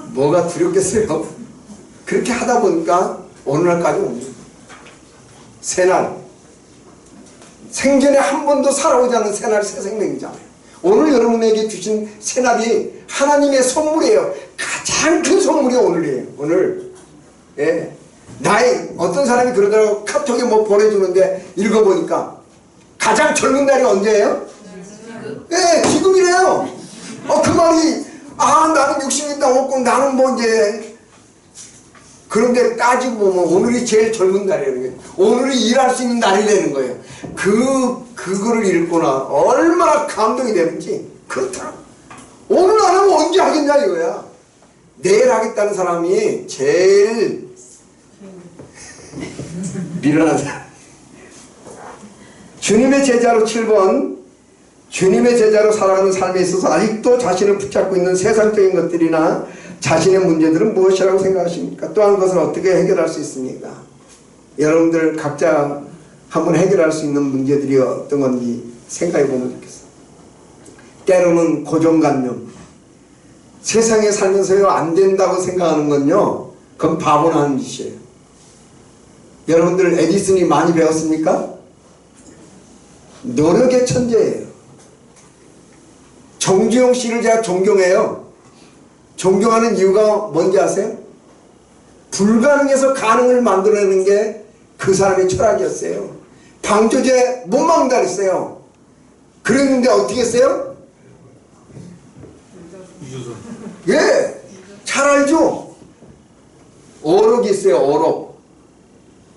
뭐가 두렵겠어요. 그렇게 하다 보니까 오늘날까지 옵니다. 새날 생전에 한 번도 살아오지 않은 새날 새 생명이잖아요. 오늘 여러분에게 주신 새날이 하나님의 선물이에요. 가장 큰 선물이 오늘이에요. 오늘. 예. 어떤 사람이 그러더라고. 카톡에 뭐 보내주는데 읽어보니까 가장 젊은 날이 언제예요? 예, 지금이래요. 그 말이 나는 60이 넘었고 나는 뭐 이제 그런데 따지고 보면 오늘이 제일 젊은 날이라는 거예요. 오늘이 일할 수 있는 날이라는 거예요. 그거를 읽거나 얼마나 감동이 되는지 그렇더라고. 오늘 안 하면 언제 하겠냐 이거야. 내일 하겠다는 사람이 제일 미련한 사람. 주님의 제자로 7번, 주님의 제자로 살아가는 삶에 있어서 아직도 자신을 붙잡고 있는 세상적인 것들이나 자신의 문제들은 무엇이라고 생각하십니까? 또한 그것을 어떻게 해결할 수 있습니까? 여러분들 각자 한번 해결할 수 있는 문제들이 어떤 건지 생각해 보면 좋겠어요. 때로는 고정관념, 세상에 살면서요 안 된다고 생각하는 건요 그건 바보나 하는 짓이에요. 여러분들 에디슨이 많이 배웠습니까? 노력의 천재예요. 정주영 씨를 제가 존경해요. 존경하는 이유가 뭔지 아세요? 불가능해서 가능을 만들어내는 게 그 사람의 철학이었어요. 방조제 못 막는다 그랬어요. 그랬는데 어떻게 했어요? 예, 잘 알죠? 어록이 있어요. 어록.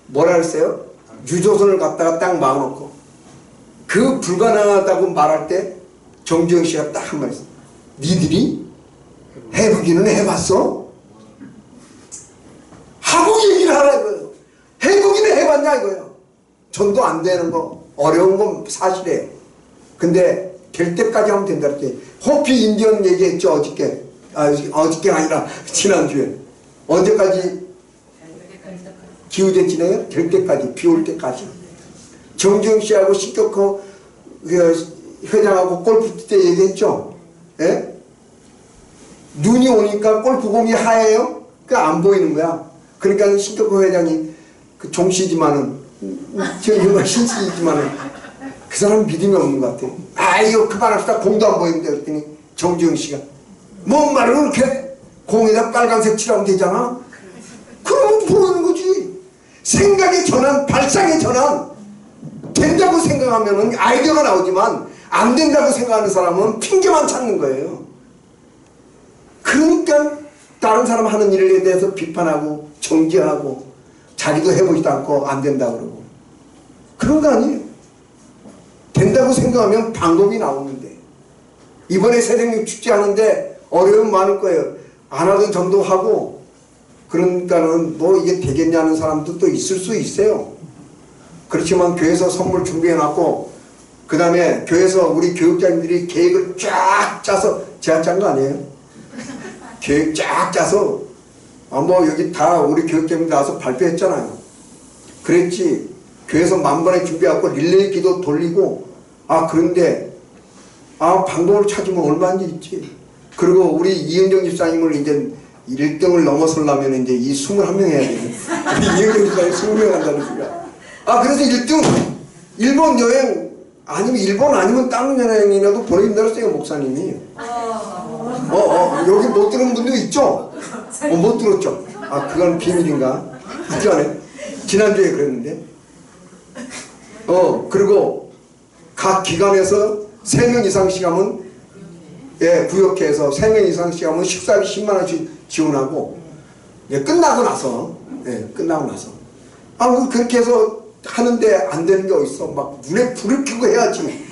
뭐라 그랬어요? 유조선을 갖다가 딱 막아놓고 그 불가능하다고 말할 때 정주영 씨가 딱 한 말 했어요. 니들이 해보기는 해봤어? 하고 얘기를 하라 이거예요. 해보기는 해봤냐 이거예요. 전도 안 되는 거 어려운 건 사실이에요. 근데 될 때까지 하면 된다 그랬지. 호피 인디언 얘기했죠 어저께. 어저께가 아니라 지난주에. 언제까지 기후제 진행해요? 될 때까지, 비 올 때까지. 정주영 씨하고 신격호 회장하고 골프 때 얘기했죠. 예? 눈이 오니까 골프공이 하얘요? 그 안 보이는 거야. 그러니까 신격호 회장이 그 종씨지만은 정말 신씨지만은 그 사람 믿음이 없는 것 같아. 아 이거 그만합시다. 공도 안 보이는데 그랬더니 정주영 씨가 뭔 말을 그렇게 공에다 빨간색 칠하면 되잖아. 그러면 보이는 거지. 생각의 전환, 발상의 전환. 된다고 생각하면은 아이디어가 나오지만 안 된다고 생각하는 사람은 핑계만 찾는 거예요. 그러니까 다른 사람 하는 일에 대해서 비판하고 정죄하고 자기도 해보지도 않고 안 된다고 그러고 그런 거 아니에요. 된다고 생각하면 방법이 나오는데 이번에 새생명 축제 하는데 어려움 많을 거예요. 안 하던 전도하고 그러니까는 뭐 이게 되겠냐는 사람도 또 있을 수 있어요. 그렇지만 교회에서 선물 준비해놨고 그 다음에 교회에서 우리 교육자님들이 계획을 쫙 짜서 제가 짠 거 아니에요? 계획 쫙 짜서 뭐 여기 다 우리 교육자님들 나와서 발표했잖아요. 그랬지. 교회에서 만번에 준비하고 릴레이 기도 돌리고 그런데 방법을 찾으면 얼마인지 있지. 그리고 우리 이은정 집사님을 이제 1등을 넘어서려면 이제 이 21명 해야 돼. 우리 이은정 집사님 20명 한다는 소리야. 그래서 1등 일본 여행 아니면 일본 아니면 다른 여행이라도 보내준다고 했어요 목사님이. 여기 못 들은 분도 있죠? 못 들었죠? 그건 비밀인가? 하여간에 지난주에 그랬는데 그리고 각 기관에서 3명 이상씩 하면 구역회에서 3명 이상씩 하면 식사비 10만원씩 지원하고 끝나고 나서 그렇게 해서 하는데 안 되는 게 어딨어. 막 눈에 불을 켜고 해야지.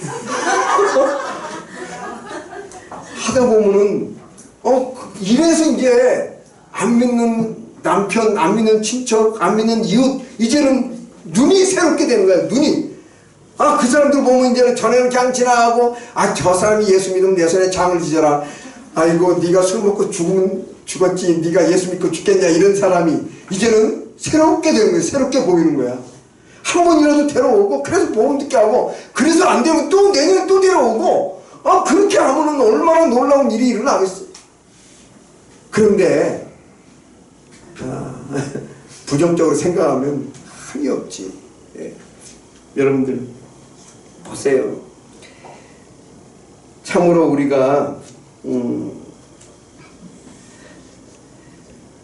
하다 보면은 이래서 이제 안 믿는 남편, 안 믿는 친척, 안 믿는 이웃 이제는 눈이 새롭게 되는 거야. 눈이. 그 사람들 보면 이제는 전에는 그냥 지나가고 저 사람이 예수 믿으면 내 손에 장을 지져라. 아이고 네가 술 먹고 죽었지 네가 예수 믿고 죽겠냐 이런 사람이 이제는 새롭게 되는 거야. 새롭게 보이는 거야. 한 번이라도 데려오고 그래서 보험 듣게 하고 그래서 안 되면 또 내년에 또 데려오고 그렇게 하면은 얼마나 놀라운 일이 일어나겠어. 그런데 부정적으로 생각하면 한이 없지. 여러분들 보세요. 참으로 우리가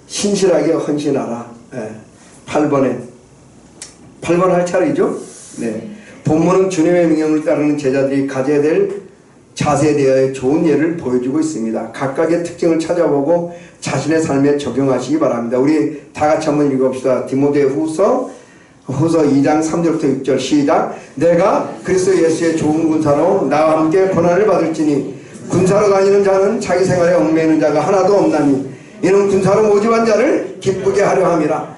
신실하게 헌신하라. 8번 할 차례죠. 본문은 주님의 명령을 따르는 제자들이 가져야 될 자세에 대하여 좋은 예를 보여주고 있습니다. 각각의 특징을 찾아보고 자신의 삶에 적용하시기 바랍니다. 우리 다 같이 한번 읽어봅시다. 디모데후서 2장 3절부터 6절 시작. 내가 그리스도 예수의 좋은 군사로 나와 함께 고난을 받을지니 군사로 다니는 자는 자기 생활에 얽매이는 자가 하나도 없나니 이는 군사로 모집한 자를 기쁘게 하려 함이라.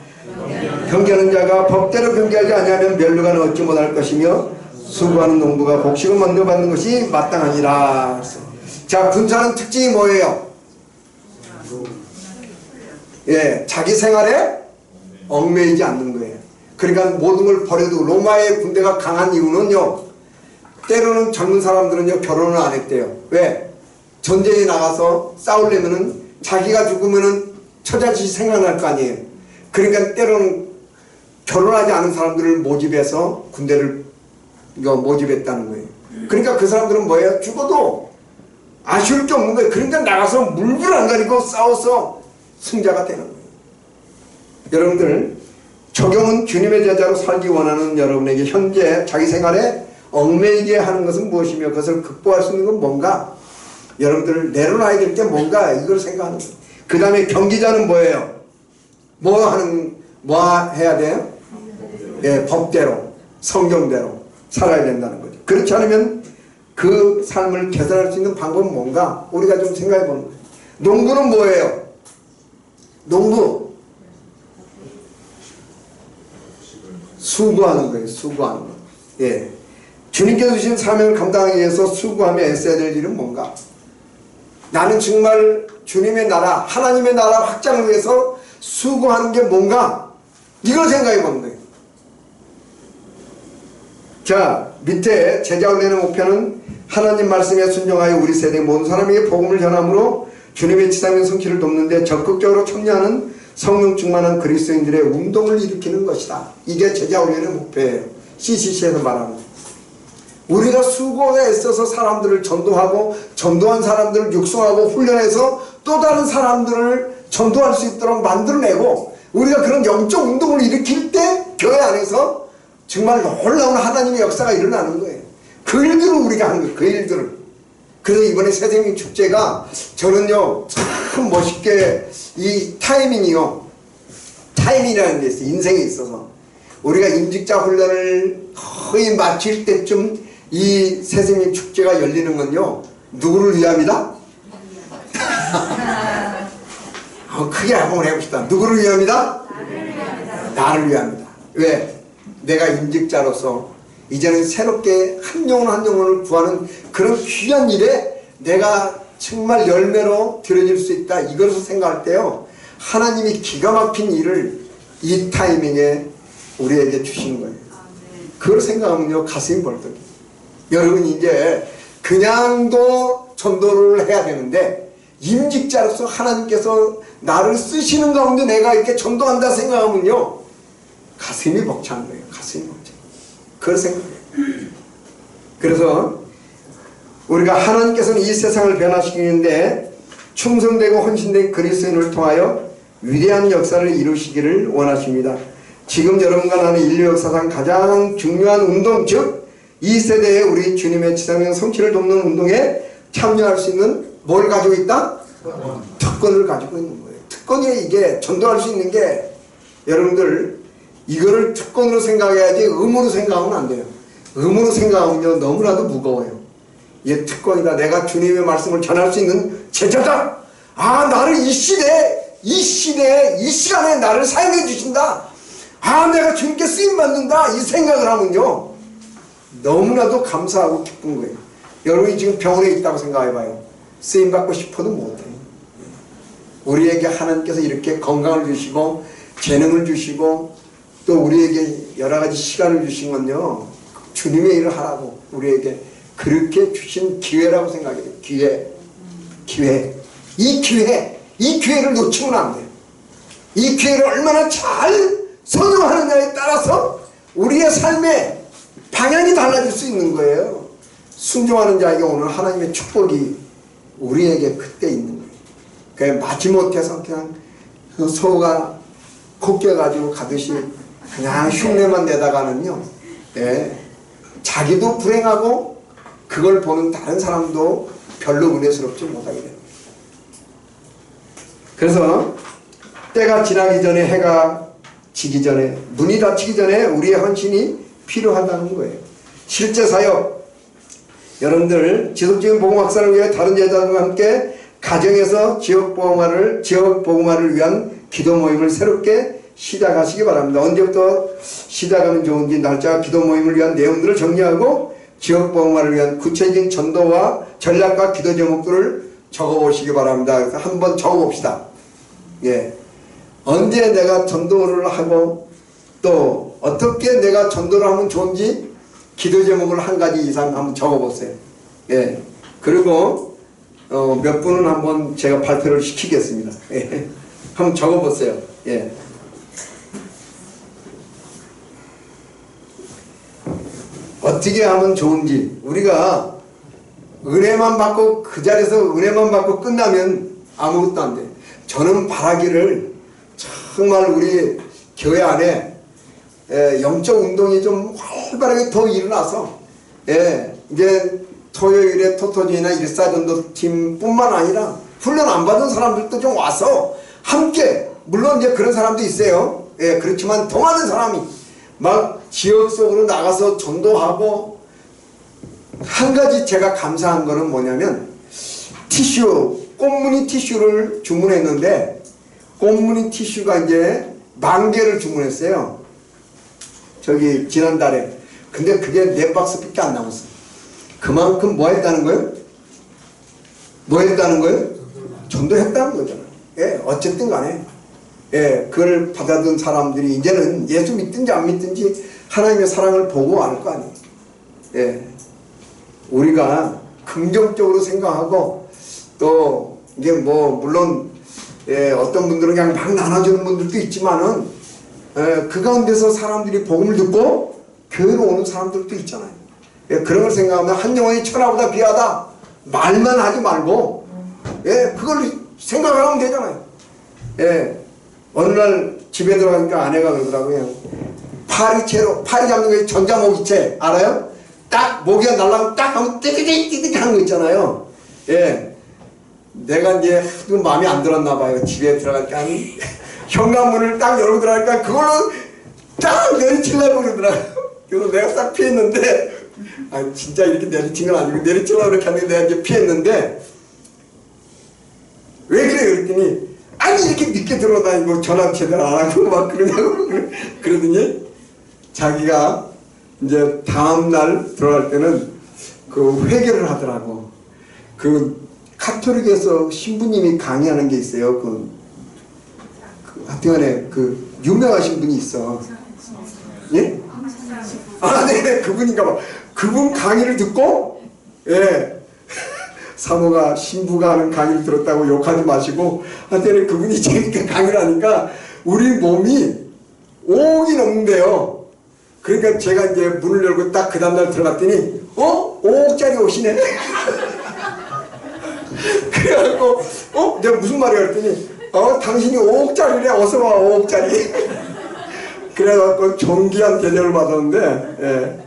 경계하는 자가 법대로 경계하지 아니하면 멸류관을 얻지 못할 것이며 수고하는 농부가 복식을 먼저 받는 것이 마땅하니라. 자, 군사는 특징이 뭐예요? 예, 자기 생활에 얽매이지 않는 거예요. 그러니까 모든 걸 버려도 로마의 군대가 강한 이유는요, 때로는 젊은 사람들은요 결혼을 안 했대요. 왜? 전쟁에 나가서 싸우려면은 자기가 죽으면은 처자식이 생각날 거 아니에요. 그러니까 때로는 결혼하지 않은 사람들을 모집해서 군대를 모집했다는 거예요. 그러니까 그 사람들은 뭐예요? 죽어도 아쉬울 게 없는 거예요. 그러니까 나가서 물불 안 가리고 싸워서 승자가 되는 거예요. 여러분들, 적용은 주님의 제자로 살기 원하는 여러분에게 현재 자기 생활에 얽매이게 하는 것은 무엇이며 그것을 극복할 수 있는 건 뭔가? 여러분들 내려놔야 될 게 뭔가 이걸 생각하는 거예요. 그 다음에 경기자는 뭐예요? 뭐 해야 돼요? 예, 법대로 성경대로 살아야 된다는 거죠. 그렇지 않으면 그 삶을 개선할 수 있는 방법은 뭔가? 우리가 좀 생각해 보는 거예요. 농부는 뭐예요? 농부 수고하는 거예요. 수고하는 거. 예. 주님께서 주신 사명을 감당하기 위해서 수고하며 애써야 될 일은 뭔가? 나는 정말 주님의 나라, 하나님의 나라 확장을 위해서 수고하는 게 뭔가? 이걸 생각해 보는 거예요. 자, 밑에 제자훈련의 목표는 하나님 말씀에 순종하여 우리 세대 모든 사람에게 복음을 전함으로 주님의 지상의 성취를 돕는데 적극적으로 참여하는 성령 충만한 그리스도인들의 운동을 일으키는 것이다. 이게 제자훈련의 목표예요. CCC에서 말하는 거예요. 우리가 수고에 애써서 사람들을 전도하고 전도한 사람들을 육성하고 훈련해서 또 다른 사람들을 전도할 수 있도록 만들어내고 우리가 그런 영적 운동을 일으킬 때 교회 안에서 정말 놀라운 하나님의 역사가 일어나는 거예요. 그 일들을 우리가 하는 거예요. 그 일들을. 그래서 이번에 새생명 축제가 저는요 참 멋있게 이 타이밍이라는 게 있어요. 인생에 있어서 우리가 임직자 훈련을 거의 마칠 때쯤 이 새생명 축제가 열리는 건요 누구를 위함이다? 크게 한번 해봅시다. 누구를 위함이다? 나를 위함이다. 왜? 내가 임직자로서 이제는 새롭게 한 영혼 한 영혼을 구하는 그런 귀한 일에 내가 정말 열매로 드려질 수 있다. 이것을 생각할 때요 하나님이 기가 막힌 일을 이 타이밍에 우리에게 주신 거예요. 그걸 생각하면요 가슴이 벌떡해요. 여러분 이제 그냥도 전도를 해야 되는데 임직자로서 하나님께서 나를 쓰시는 가운데 내가 이렇게 전도한다 생각하면요 가슴이 벅찬 거예요. 가슴이 벅찬. 그걸 생각해요. 그래서 우리가 하나님께서는 이 세상을 변화시키는데 충성되고 헌신된 그리스도인을 통하여 위대한 역사를 이루시기를 원하십니다. 지금 여러분과 나는 인류 역사상 가장 중요한 운동, 즉 이 세대에 우리 주님의 지상명 성취를 돕는 운동에 참여할 수 있는 뭘 가지고 있다? 특권을 가지고 있는 거예요. 특권이 이게 전도할 수 있는 게 여러분들 이거를 특권으로 생각해야지 의무로 생각하면 안 돼요. 의무로 생각하면 너무나도 무거워요. 이게 특권이다. 내가 주님의 말씀을 전할 수 있는 제자다. 아 나를 이 시대에 이 시간에 나를 사용해 주신다. 아 내가 주님께 쓰임받는다. 이 생각을 하면요 너무나도 감사하고 기쁜 거예요. 여러분이 지금 병원에 있다고 생각해봐요. 쓰임받고 싶어도 못해요. 우리에게 하나님께서 이렇게 건강을 주시고 재능을 주시고 또 우리에게 여러가지 시간을 주신 건요 주님의 일을 하라고 우리에게 그렇게 주신 기회라고 생각해요. 기회. 이 기회를 놓치면 안 돼요. 이 기회를 얼마나 잘 선용하느냐에 따라서 우리의 삶의 방향이 달라질 수 있는 거예요. 순종하는 자에게 오늘 하나님의 축복이 우리에게 그때 있는 거예요. 그냥 마지못해서 그냥 소가 곱겨가지고 가듯이 그냥 흉내만 내다가는요 자기도 불행하고 그걸 보는 다른 사람도 별로 은혜스럽지 못하게 됩니다. 그래서 때가 지나기 전에, 해가 지기 전에, 눈이 닫히기 전에 우리의 헌신이 필요하다는 거예요. 실제 사역, 여러분들 지속적인 복음 확산을 위해 다른 제자들과 함께 가정에서 지역 복음화를 위한 기도 모임을 새롭게 시작하시기 바랍니다. 언제부터 시작하면 좋은지 날짜와 기도 모임을 위한 내용들을 정리하고 지역 복음화를 위한 구체적인 전도와 전략과 기도 제목들을 적어보시기 바랍니다. 그래서 한번 적어봅시다. 예. 언제 내가 전도를 하고 또 어떻게 내가 전도를 하면 좋은지 기도 제목을 한 가지 이상 한번 적어보세요. 예. 그리고 몇 분은 한번 제가 발표를 시키겠습니다. 예. 한번 적어보세요. 예. 어떻게 하면 좋은지. 우리가 은혜만 받고 그 자리에서 은혜만 받고 끝나면 아무것도 안 돼. 저는 바라기를 정말 우리 교회 안에 영적 운동이 좀 활발하게 더 일어나서 이제 토요일에 토토진이나 일사전도팀 뿐만 아니라 훈련 안 받은 사람들도 좀 와서 함께, 물론 이제 그런 사람도 있어요. 그렇지만 더 많은 사람이 막 지역 속으로 나가서 전도하고. 한 가지 제가 감사한 거는 뭐냐면 꽃무늬 티슈를 주문했는데 꽃무늬 티슈가 이제 10,000개를 주문했어요. 저기 지난달에. 근데 그게 4박스밖에 안 남았어. 그만큼 뭐 했다는 거예요? 뭐 했다는 거예요? 전도했다는 거잖아요. 어쨌든 간에 그걸 받아든 사람들이 이제는 예수 믿든지 안 믿든지 하나님의 사랑을 보고 알 거 아니에요. 우리가 긍정적으로 생각하고 또 이게 뭐 물론 어떤 분들은 그냥 막 나눠주는 분들도 있지만은 그 가운데서 사람들이 복음을 듣고 교회로 오는 사람들도 있잖아요. 그런 걸 생각하면 한 영혼이 천하보다 귀하다 말만 하지 말고 그걸 생각을 하면 되잖아요. 어느 날 집에 들어가니까 아내가 그러더라고요. 파리 잡는 게 전자모기채 알아요? 딱 모기가 날라가면 딱 하면 띠띠띠띠 하는 거 있잖아요. 내가 이제 하도 마음에 안 들었나 봐요. 집에 들어가니까 현관문을 딱 열고 들어가니까 그걸로 딱 내리치려고 그러더라고요. 그래서 내가 딱 피했는데 진짜 이렇게 내리친 건 아니고 내리치려고 그렇게 하는데 내가 이제 피했는데 왜 그래요? 그랬더니 아니 이렇게 늦게 들어다니고 전화 제대로 안 하고 막 그러냐고 그러더니 자기가 이제 다음날 들어갈 때는 그 회개를 하더라고. 그 카톨릭에서 신부님이 강의하는 게 있어요. 하여튼간에 그 유명하신 분이 있어. 예? 네, 그분인가 봐. 그분 강의를 듣고 사모가 신부가 하는 강의를 들었다고 욕하지 마시고 하여튼 그분이 재밌게 강의를 하니까 우리 몸이 5억이 넘는데요. 그러니까 제가 이제 문을 열고 딱 그 다음날 들어갔더니 5억짜리 옷이네. 그래갖고 내가 무슨 말이야 그랬더니 당신이 5억짜리래 어서와 5억짜리. 그래갖고 존귀한 대접을 받았는데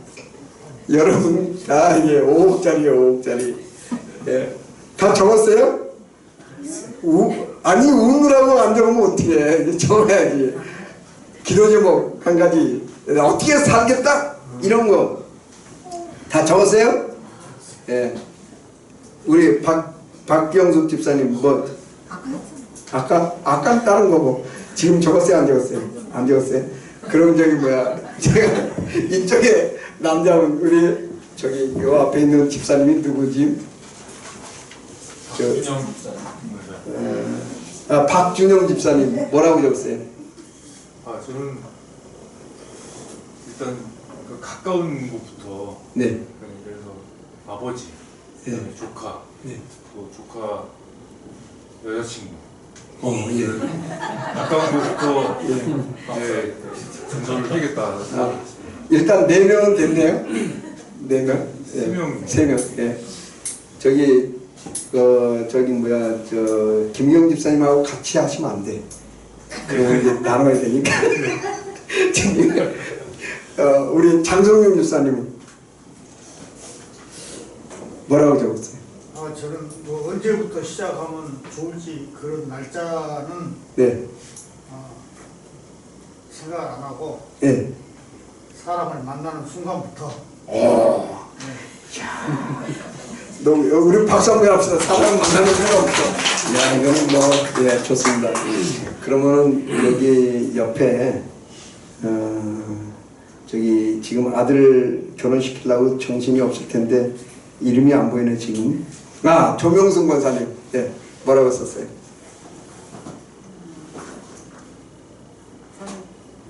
여러분 다 이게 5억짜리예요 5억짜리. 다 적었어요? 아니 우느라고 안 적으면 어떻게 해. 이제 적어야지. 기도 제목 한 가지 어떻게 살겠다 이런 거 다 적었어요? 우리 박경숙 집사님 뭐 아까 다른 거고 지금 적었어요 안 적었어요? 안 적었어요? 그럼 저기 뭐야 제가 이쪽에 남자분 우리 저기 요 앞에 있는 집사님이 누구지? 박준영 집사님. 박준영 집사님 뭐라고 적었어요? 저는 일단 그 가까운 곳부터 네. 그래서 아버지, 조카, 또 조카 여자친구. 가까운 곳부터 전도를 하겠다. 일단 4명은 됐네요. 4명. 3명. 3명. 저기 저기 뭐야 김경 집사님하고 같이 하시면 안 돼. 그러면 이제 나눠야 되니까. 우리 장성용 집사님 뭐라고 적었어요? 저는 뭐 언제부터 시작하면 좋을지 그런 날짜는 네. 생각 안 하고 네. 사람을 만나는 순간부터. 우리 박수 한번 합시다. 사람 만나는 순간부터. 야, 이거는 뭐, 예, 좋습니다. 그러면은 여기 옆에, 저기 지금 아들 결혼시키려고 정신이 없을 텐데 이름이 안 보이네, 지금. 조명순 권사님. 네, 뭐라고 썼어요? 저는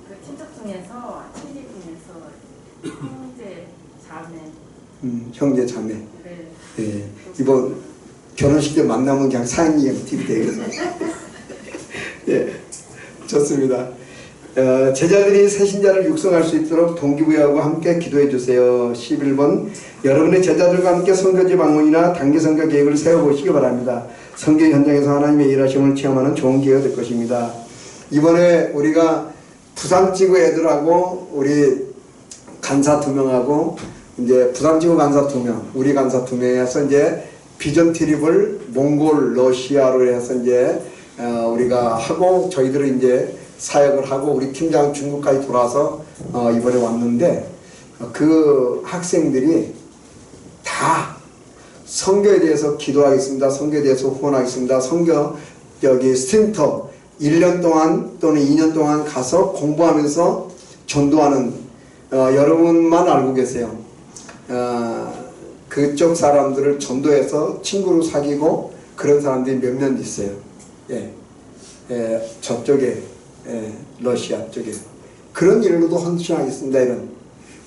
그 친척 중에서 친지 중에서 형제 자매. 형제 자매. 네. 네, 이번 결혼식 때 만나면 그냥 사인이랑 TV 되겠습니다. 예, 좋습니다. 제자들이 새신자를 육성할 수 있도록 동기부여하고 함께 기도해 주세요. 11번 여러분의 제자들과 함께 선교지 방문이나 단기 선교 계획을 세워보시기 바랍니다. 선교 현장에서 하나님의 일하심을 체험하는 좋은 기회가 될 것입니다. 이번에 우리가 부산지구 애들하고 우리 간사 2명하고 이제 부산지구 간사 2명, 우리 간사 2명에서 이제 비전 트립을 몽골, 러시아로 해서 이제 우리가 하고 저희들은 이제 사역을 하고 우리 팀장 중국까지 돌아서 이번에 왔는데 그 학생들이 다 선교에 대해서 기도하겠습니다. 선교에 대해서 후원하겠습니다. 선교 여기 스트림터 1년 동안 또는 2년 동안 가서 공부하면서 전도하는 여러분만 알고 계세요. 그쪽 사람들을 전도해서 친구로 사귀고 그런 사람들이 몇몇 있어요. 저쪽에 러시아 쪽에 그런 일로도 헌신하겠습니다. 이런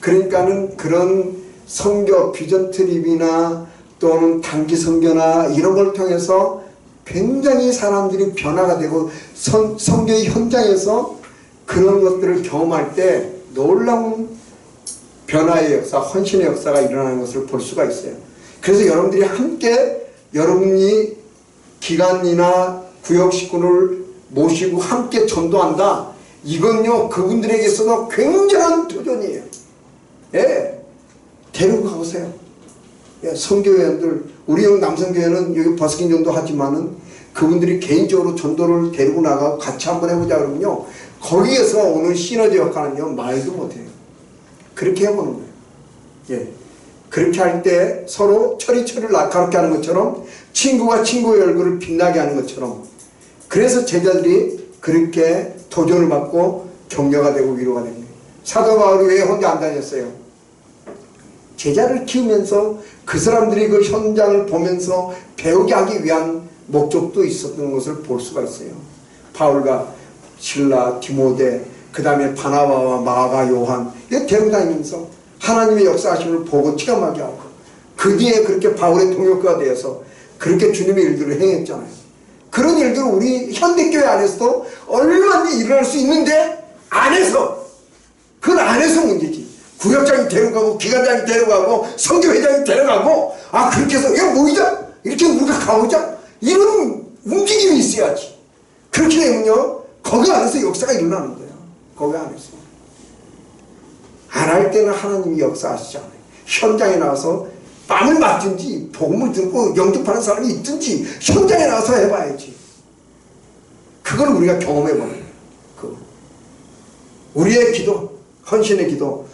그러니까는 그런 선교 비전 트립이나 또는 단기 선교나 이런 걸 통해서 굉장히 사람들이 변화가 되고 선교의 현장에서 그런 것들을 경험할 때 놀라운 변화의 역사, 헌신의 역사가 일어나는 것을 볼 수가 있어요. 그래서 여러분들이 함께 여러분이 기관이나 구역 식구를 모시고 함께 전도한다. 이건요 그분들에게서도 굉장한 도전이에요. 예, 데리고 가보세요. 예, 선교회원들 우리 남성교회는 여기 버스킹 정도 하지만은 그분들이 개인적으로 전도를 데리고 나가고 같이 한번 해보자 그러면요 거기에서 오는 시너지 역할은요 말도 못해요. 그렇게 해보는 거예요. 예, 그렇게 할 때 서로 철이철을 날카롭게 하는 것처럼 친구가 친구의 얼굴을 빛나게 하는 것처럼 그래서 제자들이 그렇게 도전을 받고 격려가 되고 위로가 됩니다. 사도 바울이 왜 혼자 안 다녔어요? 제자를 키우면서 그 사람들이 그 현장을 보면서 배우게 하기 위한 목적도 있었던 것을 볼 수가 있어요. 바울과 실라, 디모데, 그 다음에 바나바와 마가, 요한 이렇게 데리고 다니면서 하나님의 역사하심을 보고 체험하게 하고 그 뒤에 그렇게 바울의 동역자가 되어서 그렇게 주님의 일들을 행했잖아요. 그런 일들을 우리 현대교회 안에서도 얼마나 일어날 수 있는데 안에서 그건 안에서 문제지. 구역장이 데려가고 기관장이 데려가고 선교회장이 데려가고 그렇게 해서 야 모이자 이렇게 우리가 가보자 이런 움직임이 있어야지. 그렇게 되면요 거기 안에서 역사가 일어나는 거예요. 거기 안에서 안 할 때는 하나님이 역사하시잖아요. 현장에 나와서 땀을 맞든지 복음을 듣고 영접하는 사람이 있든지 현장에 나와서 해봐야지. 그걸 우리가 경험해보는 거예요. 우리의 기도, 헌신의 기도,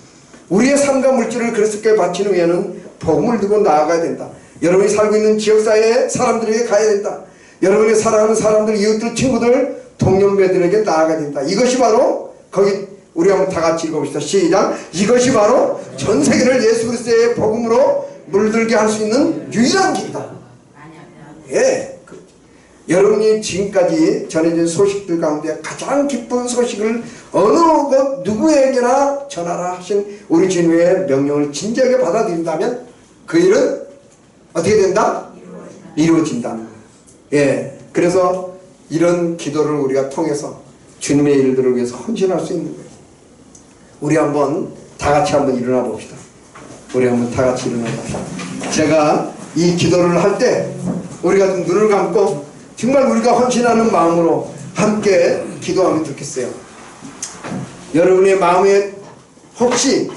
우리의 삶과 물질을 그리스도께 바치는 후에는 복음을 들고 나아가야 된다. 여러분이 살고 있는 지역사회에 사람들에게 가야 된다. 여러분이 사랑하는 사람들, 이웃들, 친구들, 동년배들에게 나아가야 된다. 이것이 바로 거기 우리 한번 다 같이 읽어봅시다. 시작. 이것이 바로 전 세계를 예수 그리스도의 복음으로 물들게 할 수 있는 유일한 길이다. 예. 여러분이 지금까지 전해진 소식들 가운데 가장 기쁜 소식을 어느 곳 누구에게나 전하라 하신 우리 주님의 명령을 진지하게 받아들인다면 그 일은 어떻게 된다? 이루어진다는 거예요. 예. 그래서 이런 기도를 우리가 통해서 주님의 일들을 위해서 헌신할 수 있는 거예요. 우리 한번 다 같이 한번 일어나 봅시다. 우리 한번 다 같이 일어나 봅시다. 제가 이 기도를 할 때 우리가 좀 눈을 감고 정말 우리가 헌신하는 마음으로 함께 기도하면 좋겠어요. 여러분의 마음에 혹시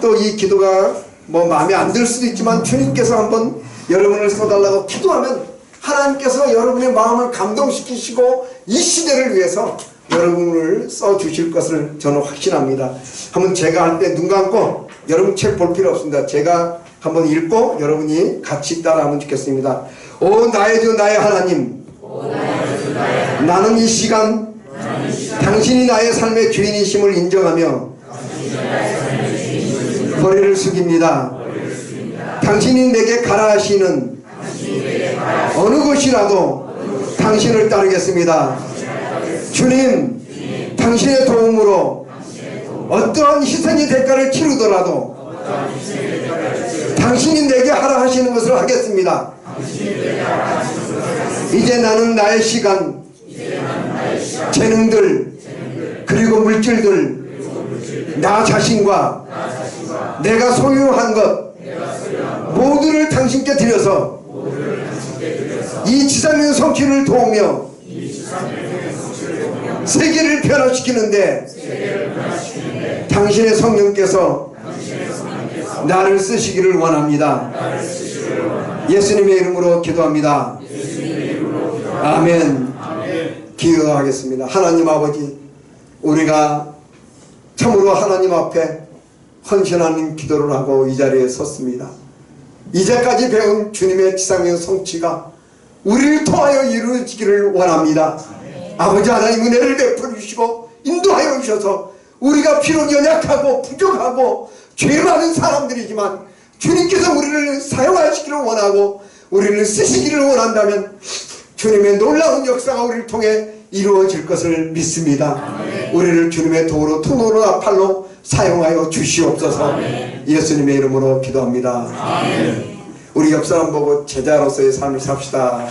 또 이 기도가 뭐 마음에 안 들 수도 있지만 주님께서 한번 여러분을 써달라고 기도하면 하나님께서 여러분의 마음을 감동시키시고 이 시대를 위해서 여러분을 써주실 것을 저는 확신합니다. 한번 제가 할 때 눈 감고, 여러분 책 볼 필요 없습니다. 제가 한번 읽고 여러분이 같이 따라하면 좋겠습니다. 오 나의 주 나의 하나님, 나는 이 시간 당신이 나의 삶의 주인이심을 인정하며 머리를 숙입니다. 당신이 내게 가라 하시는 어느 곳이라도 당신을 따르겠습니다. 주님, 당신의 도움으로 어떠한 희생의 대가를 치르더라도 당신이 내게 하라 하시는 것을 하겠습니다. 이제 나는 나의 시간, 재능들, 그리고 물질들, 나 자신과 내가 소유한 것 모두를 당신께 드려서 이 지상의 성취를 도우며 세계를 변화시키는데 당신의 성령께서 나를 쓰시기를 원합니다. 예수님의 이름으로 기도합니다. 아멘. 기도하겠습니다. 하나님 아버지, 우리가 참으로 하나님 앞에 헌신하는 기도를 하고 이 자리에 섰습니다. 이제까지 배운 주님의 지상의 성취가 우리를 통하여 이루어지기를 원합니다. 아버지 하나님, 은혜를 베풀어 주시고 인도하여 주셔서 우리가 비록 연약하고 부족하고 죄 많은 사람들이지만 주님께서 우리를 사용하시기를 원하고 우리를 쓰시기를 원한다면 주님의 놀라운 역사가 우리를 통해 이루어질 것을 믿습니다. 우리를 주님의 도로, 통로로, 팔로 사용하여 주시옵소서. 예수님의 이름으로 기도합니다. 우리 옆 사람 보고 제자로서의 삶을 삽시다.